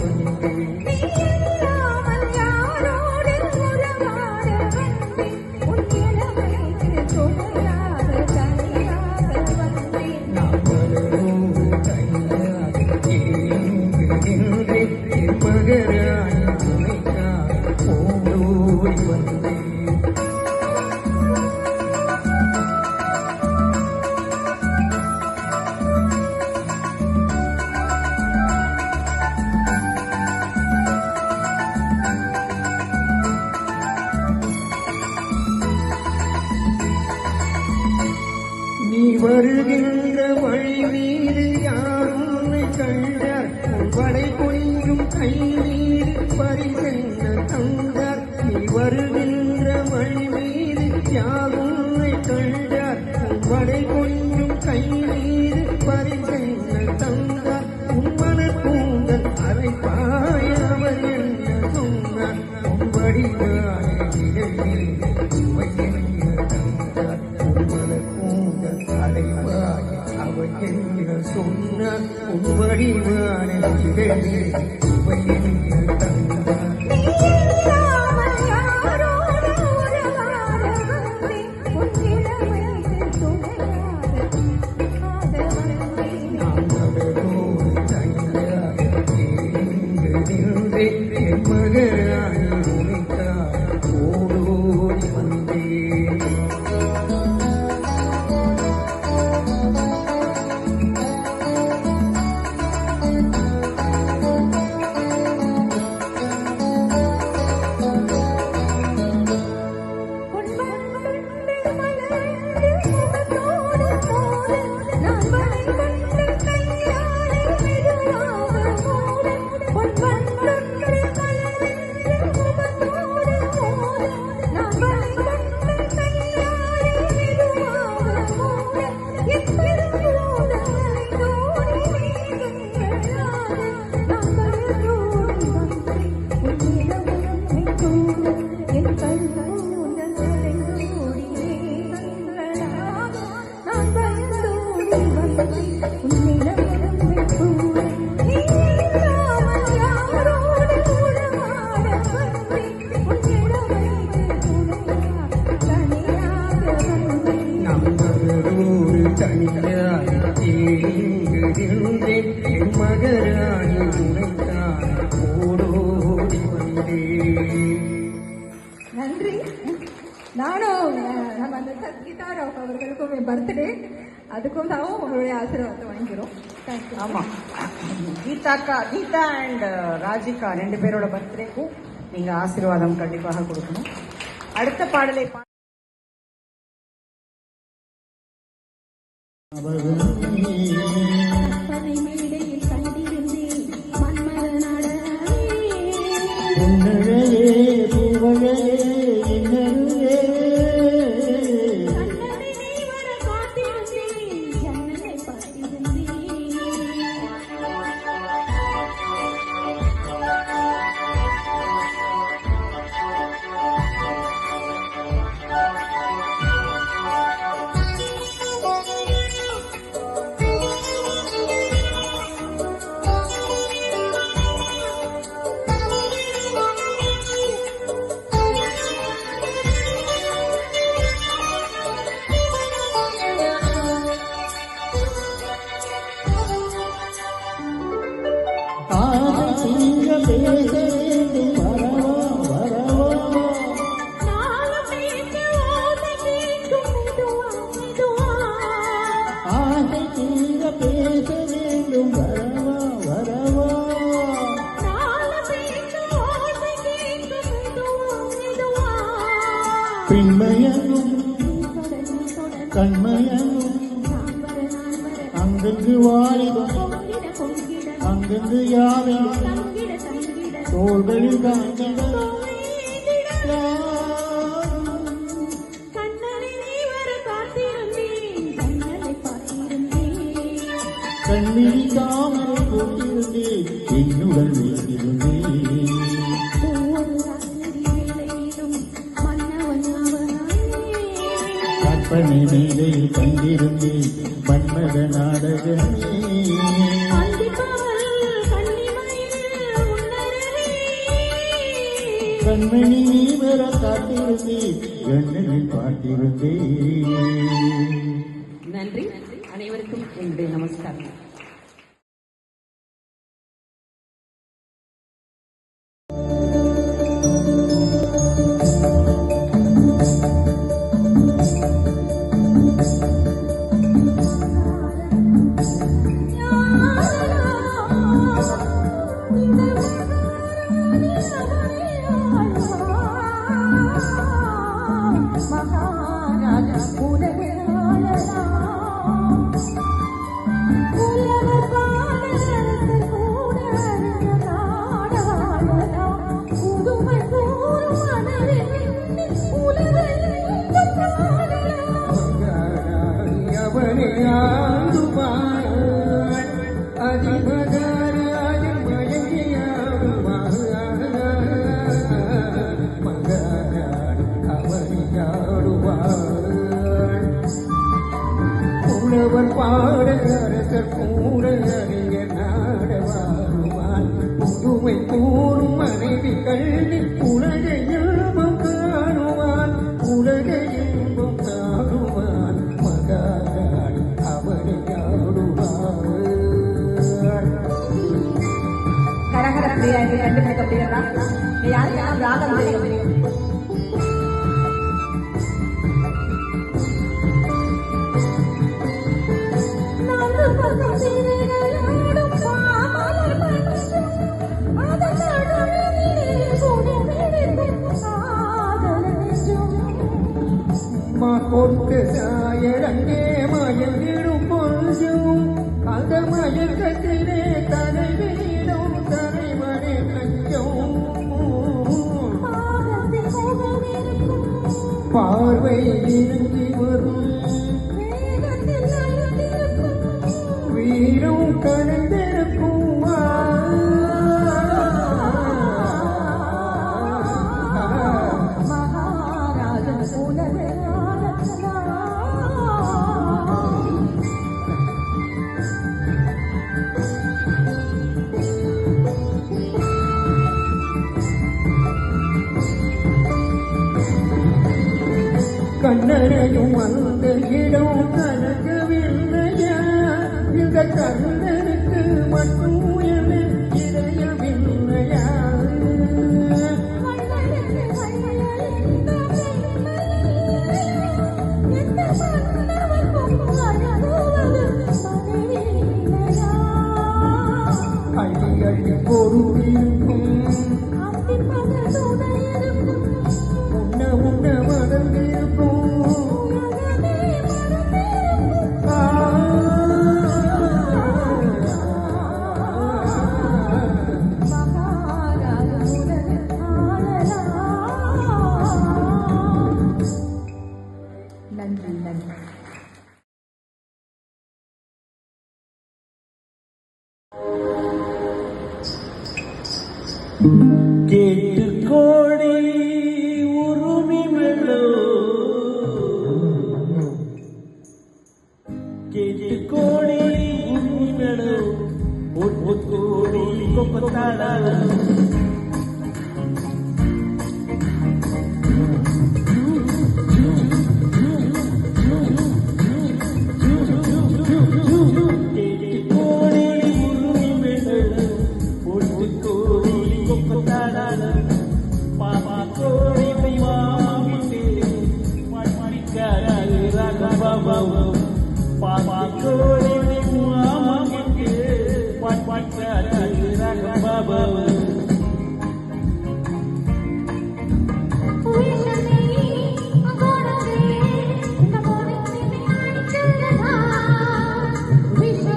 நீ வருகின்ற வழி மீது யாரும் கண்டார் படை கொஞ்சும் கை மீது பரிசென்ற தந்தார். நீ வருகின்ற வழி மீது யாரும் கண்டார் படை கொஞ்சும் கை மீது பரிசென்ற தந்தார். உம்மன பூங்கல் அரைப்பாய அவர் என்ன சொன்னார் வடிவான சொன்னார் உன்வடிவான மகராணி உனைத்தார் ஓடோடி வந்தேன். மகராணி உனைத்தான் ஓடோடி வந்தேன். நன்றி. நானும் நம்ம அந்த கீதா ராவ் அவர்களுக்கும் என் பர்த்டே, அதுக்கும் தான் உங்களுடைய ஆசீர்வாதத்தை வாங்கிக்கிறோம். தேங்க்யூ. ஆமா, கீதா அண்ட் ராஜிகா 2 பேரோட பர்த்டேக்கும் நீங்க ஆசீர்வாதம் கண்டிப்பாக கொடுக்கணும். அடுத்த பாடலை Thank you. அங்கெங்கு வாலிபம் அங்கெங்கு யாவையும் தோள்களில் தாங்கிட கண்ணில் தாமரை கொண்டிருந்தேன் என்னுடன் வைத்திருந்தேன் கற்பனை மேடையில் கண்டிருந்தேன் மன்மத நாடகமே கண்மணி நீ வர காத்திருந்தேன் கண்ணனில் பார்த்திருந்தேன். நன்றி. அனைவருக்கும் என்னுடைய நமஸ்காரம். புலவர் பாட அரசர் கூட அறிய நாடவாருவான் புதுமை கூறும் மனைவி கல்வி உலக இன்பம் காணுவான் உலக இன்பம் காணுவான் மகாராணி அவனை ஆடுவார். கரகர பிரியா கண்டுபிடிக்க முடியலாம். யாருக்கெல்லாம் ராகம் தெரியும்? கொட்டு சாயரங்கே மயங்கிடும் கொஞ்சம் அந்த மயக்கத்திலே தலை வீடும் தலைவனே கஞ்சம் பார்வை இறங்கி வரும் வீரம் கலந்திருக்கும் கண்ணனையும் அந்த இடம் கலக்கவில்லையா இந்த கண்ணனுக்கு மட்டும் என இதயமில்லையா அள்ளி அள்ளி பொருளிருக்கும் உன்ன உன்ன மறந்திருக்கும் நன்றி நன்றி. கேட்டு கோடி உருமி மெல்லோ கேட்டு கோடி உருமி மெல்லோ ஒட்டு கோடி கொப்பத்தாள Wish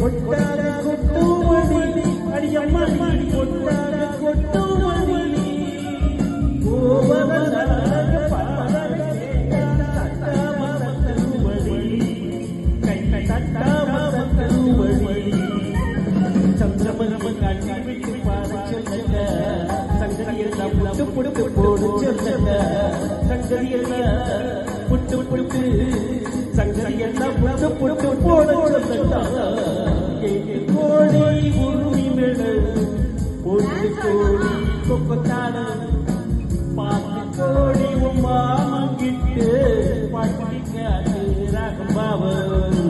கொட்டாத கொட்டுமணி அடியம்மா கொட்டாத கொட்டுமணி கோவதனாக பாடல் தட்டாம தருமணி கை தட்டாம தருமணி சந்திரமணி காட்சி விட்டு பாட சொல்லுங்க சங்கரியெல்லாம் புட்டு புட்டு போடு சொல்லுங்க சங்கரியெல்லாம் புட்டு புட்டு சங்கரியெல்லாம் புட்டு புட்டு போட சொல்லுங்க கோடி உருமி மேல ஒரு கோடி கொக்கத்தாட பாட்டு கோடி மாமங்கிட்டு பாட்டிக்காது ராகம்பாவன்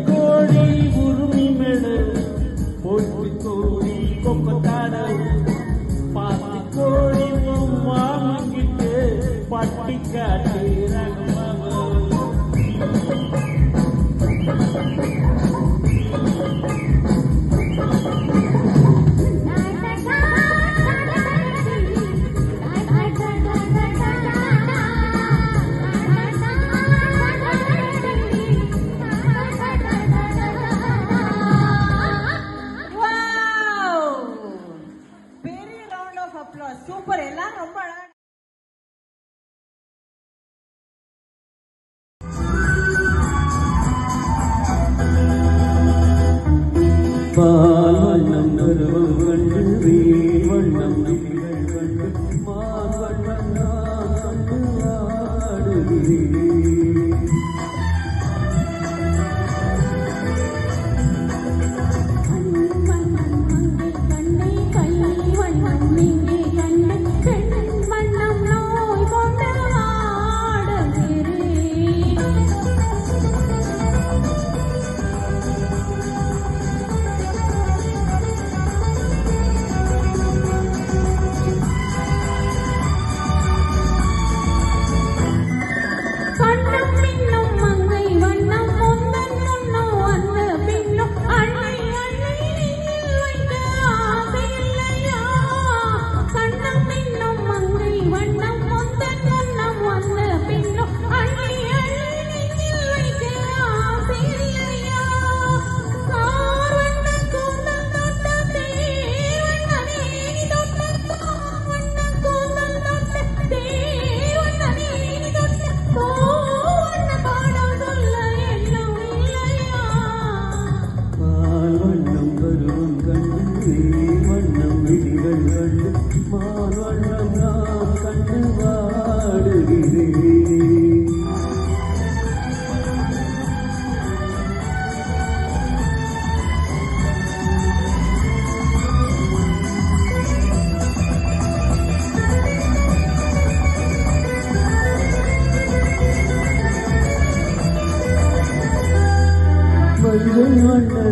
கோடி உருமி மேல போட்டு கோடி கொக்கத்தாட பாட்டு கோடி மாமங்கிட்டு பட்டிக்காட்டு சூப்பர். எல்லாரும் ரொம்ப அழகா பாவண்ணம் கருவம் கண்டு வீவண்ணம் கண்டு மாவண்ணம் நான் கண்டு ஆடுகிறேன்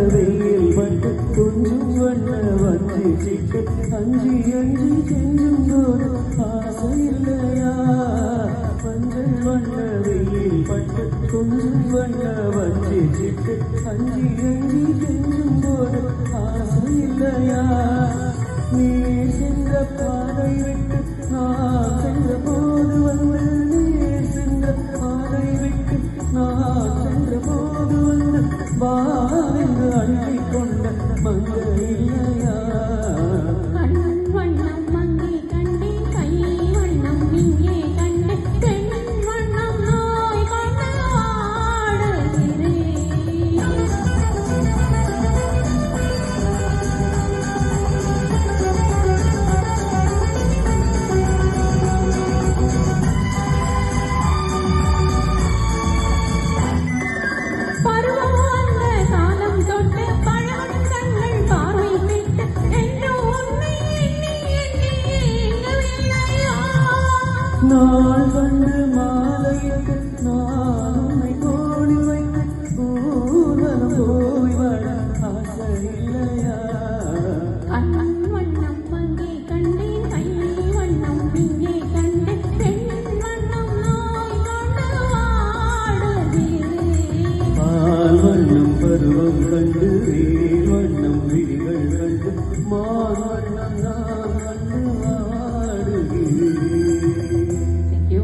வெயில் வந்து கொஞ்சம் வண்ண வந்து சிக்க அஞ்சி அஞ்சி செஞ்சும் போது ஆசை இல்லையா மஞ்சள் வண்ண வெயில் பட்டு கொஞ்சம் வண்ண வந்து சிக்க அஞ்சி அஞ்சி செஞ்சும் போது ஆசை இல்லையா நீ சென்ற பாதை விட்டு நான் சென்ற போது வந்து நீ சென்ற பாதை விட்டு நான் சென்ற போது வந்து வாவென்று அள்ளிக் கொண்ட மங்கை இல்லையா கண் வண்ணம் மங்கை கண்டே கை வண்ணம் இங்கே கண்டே பெண் வண்ணம் நோய் கொண்டு வாடுகிறேன் பருவம் வந்த காலம் தொட்டு பழகும் கண்கள் பார்வை விட்டு என்று உன்னை எண்ணி எண்ணி எங்கவில்லையா நாள் கண்டு மாலையிட்டு நான் உன்னை கோடி வைத்து ஊர்வலம் போய் வர ஆசை இல்லையா கண் வண்ணம் மங்கை கண்டே கை வண்ணம் இங்கே கண்டே பெண் வண்ணம் நோய் கொண்டு வாடுகிறேன் பால் வண்ணம் பருவம் கண்டு வேல் வண்ணம் விழிகள் கண்டு மால் வண்ணம் நான் கண்டு வாடுகிறேன். Thank you.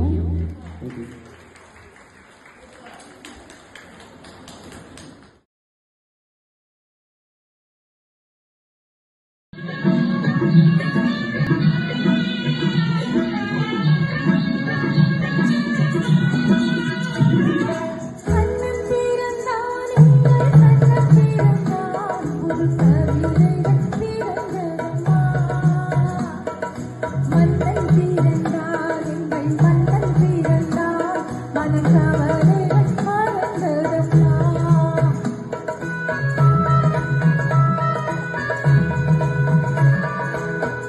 கண்ணன் பிறந்தான் எங்கள் கண்ணன் பிறந்தான் ஒரு கவிதைகள் பிறந்ததம்மா மன்னன் பிறந்தான் எங்கள் மன்னன் பிறந்தான் மனக்கவலைகள் மறந்ததம்மா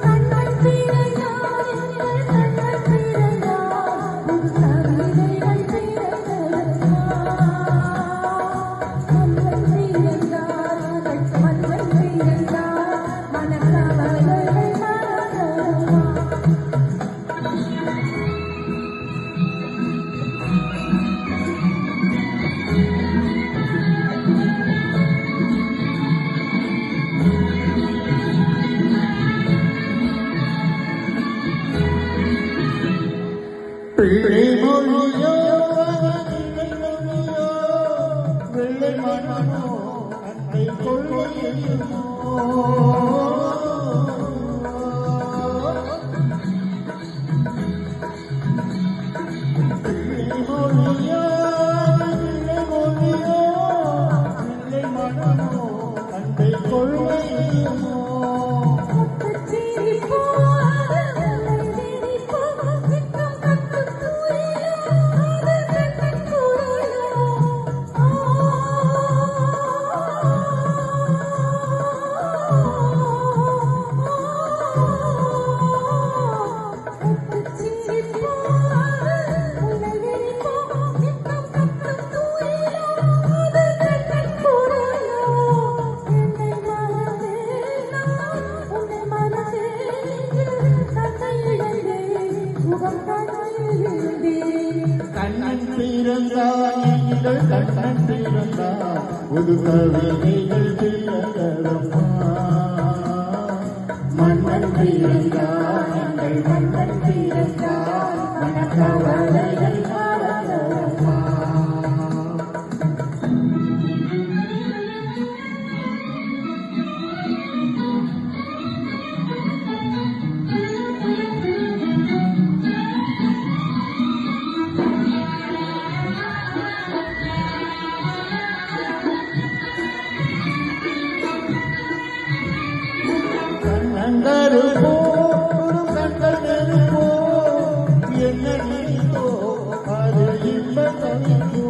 கண்ணன் பிறந்தான் எங்கள் கண்ணன் பிறந்தான் ஒரு கவிதைகள் பிறந்ததம்மா மன்னன் பிறந்தான் மன்னன் பிறந்தான் மனக்கவலைகள் மறந்ததம்மா பிள்ளை மொழியோ பிள்ளை மொழியோ வெள்ளை மனமோ அன்பை கொள்கையுமோ பிள்ளை மொழியோ பிள்ளை மொழியோ வெள்ளை மனமோ அன்பை கொள்கையுமோ கண்ணன் பிறந்தான் எங்கள் கண்ணன் பிறந்தான் ஒரு கவிதைகள் பிறந்ததம்மா மன்னன் பிறந்தான் எங்கள் மன்னன் பிறந்தான் மனக்கவலைகள் மறந்ததம்மா கண்ணருப்போ ஒரு கண்கள் நெருப்போ என்ன நினைத்தோ அது இன்ப தனிப்போ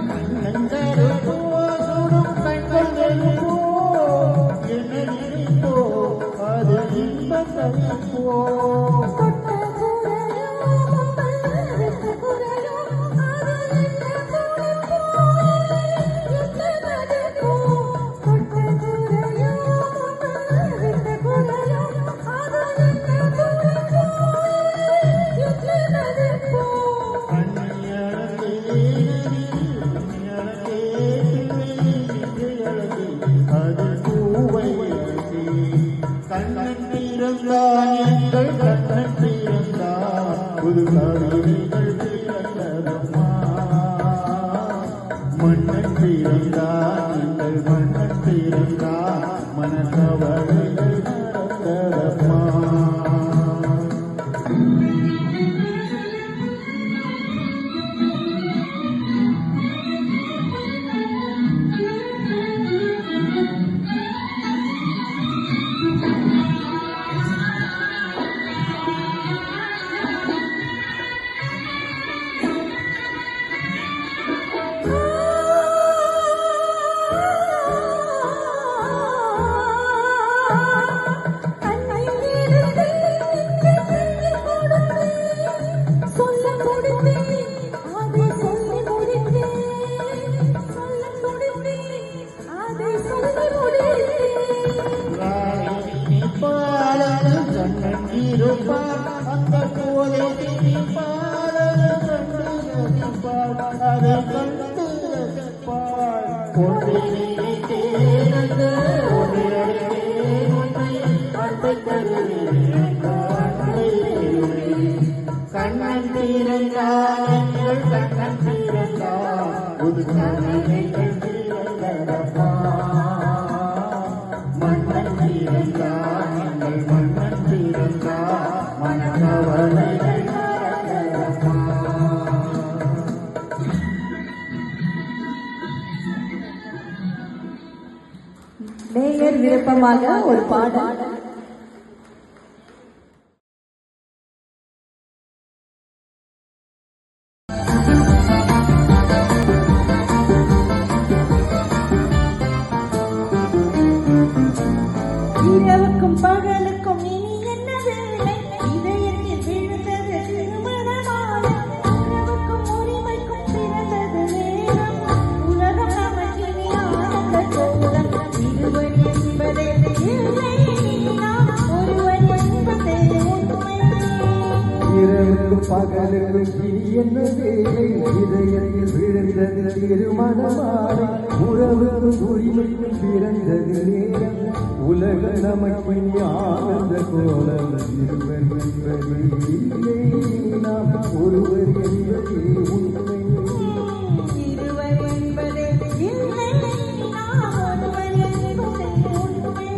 கண்ணருப்போ சுடும் கண்கள் நெருப்போ என்ன நினைத்தோ அது இன்ப தனிப்போ கண்ணன் பிறந்தான் எங்கள் கண்ணன் பிறந்தான் புது கவிதைகள் பிறந்ததம்மா மன்னன் பிறந்தான் எங்கள் மன்னன் பிறந்தான் மனக்கவலைகள் நடந்ததம்மா அந்த கோலை அதை கண்டு கண்ணன் தீரங்கள் கண்ணன் தீரங்கா புது கவிதைகள் தீரங்கடப்பா மன்னன் தீரங்கா எங்கள் மன்னன் தீரங்கா மனக்கவலைகள் நடந்ததப்பா. நேயர் விருப்பமாக ஒரு பாடல். இரவுக்கும் பகலுக்கும் இனி என்ன வேலை இதயத்தில் விழுந்தது திருமணமாலை உறவுக்கும் உரிமைக்கும் பிறந்தது நேரம் உலகம் நமக்கினி ஆனந்த கோலம் இருவர் என்பதே இல்லை நாம் ஒருவர் என்பதே உண்மை இரவுக்கும் பகலுக்கும் இனி என்ன வேலை இதயத்தில் விழுந்தது திருமணமாலை உறவுக்கும் உரிமைக்கும் பிறந்தது நேரம் உலக நமக்கு ஆனந்த கோலம் இருவர் என்பது இல்லை நாம் ஒருவர் என்பதே உண்மை இருவர் என்பதே இல்லை நாம் ஒருவர் என்பதே உண்மை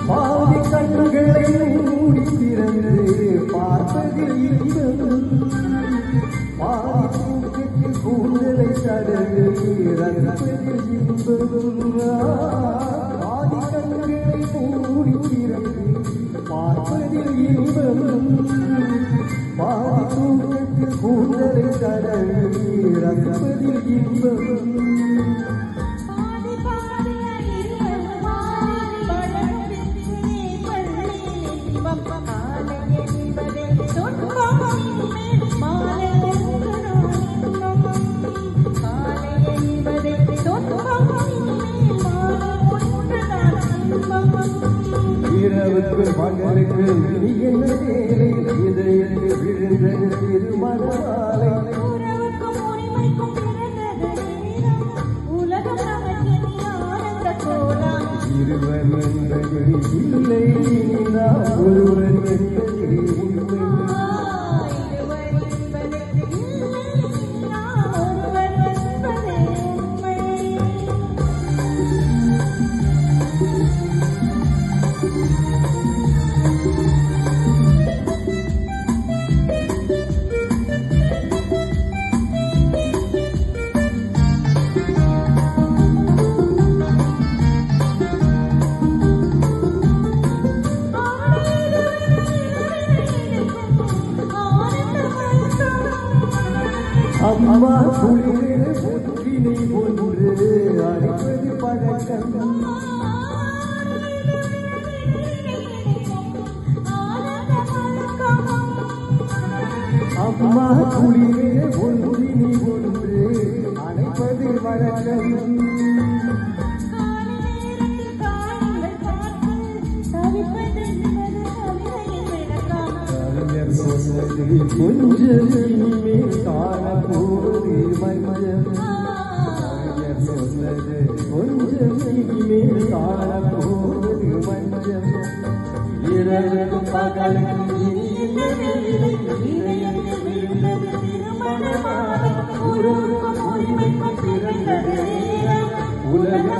பாதி கண்களை மூடி திறந்து பார்ப்பதில் இன்பம் பாதி தூக்கத்தில் கூந்தலை தடவி ரசிப்பதில் இன்பம் பாதி கண்களை மூடி திறந்து பார்ப்பதில் இன்பம் பாதி தூக்கத்தில் கூந்தலை தடவி ரசிப்பதில் இன்பம் பாதி பாதியாய் இருவர் மாறி படர்ந்திருக்கிறே பள்ளியில் இன்பம் காலை என்பதே துன்பம் மாலை என்பதோ இன்பம் காலை என்பதே துன்பம் மாலை ஒன்றுதான் இன்பம் இரவுக்கு மகனுக்கு இனி என்ன வேலை இதயத்தில் விழுந்தது திருமணமாலை உறவுக்கும் உரிமைக்கும் பிறந்தது நேரம் உலகம் நமக்கினி ஆனந்த கோலம் இருவர் என்பது இல்லை நாம் ஒருவர் என்பதே உண்மை இருவர் என்பதே இல்லை நாம் ஒருவர் என்பதே உண்மை அம்மா குளிரே ஒற்றினை ஒன்று அழைப்பது பழக்கம் அம்மா குளிரே ஒன்றினை ஒன்று அழைப்பது வழக்கம் சொன்னது கொஞ்சம் இனிமேல் காணப்போவது மஞ்சள் கவிஞர் சொன்னது கொஞ்சம் இனிமேல் காணப்போவது மஞ்சள் இரவு பகலுக்கு உலக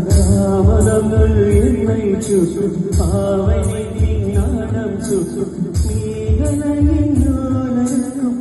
தாமதங்கள் என்னை சுற்றும் பாவை ஞானம் சுற்றும் மீகனையின் ஞானக்கும்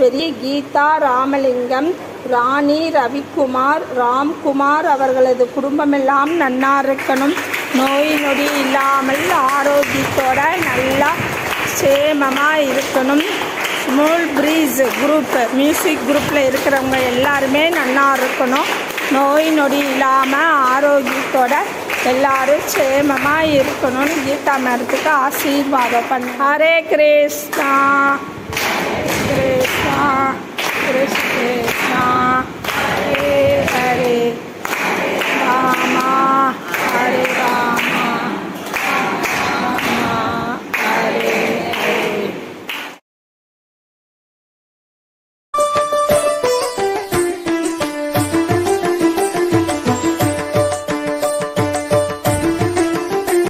ஈஸ்வரி, கீதா ராமலிங்கம், ராணி, ரவிக்குமார், ராம்குமார் அவர்களது குடும்பமெல்லாம் நன்னா இருக்கணும். நோய் நொடி இல்லாமல் ஆரோக்கியத்தோட நல்லா சேமமாக இருக்கணும். ஸ்மால் ப்ரீஸ் குரூப் மியூசிக் குரூப்பில் இருக்கிறவங்க எல்லாருமே நல்லா இருக்கணும். நோய் நொடி இல்லாமல் ஆரோக்கியத்தோட எல்லாரும் சேமமாக இருக்கணும்னு கீதா மேடத்துக்கு ஆசீர்வாதம் பண்ண. ஹரே கிருஷ்ணா.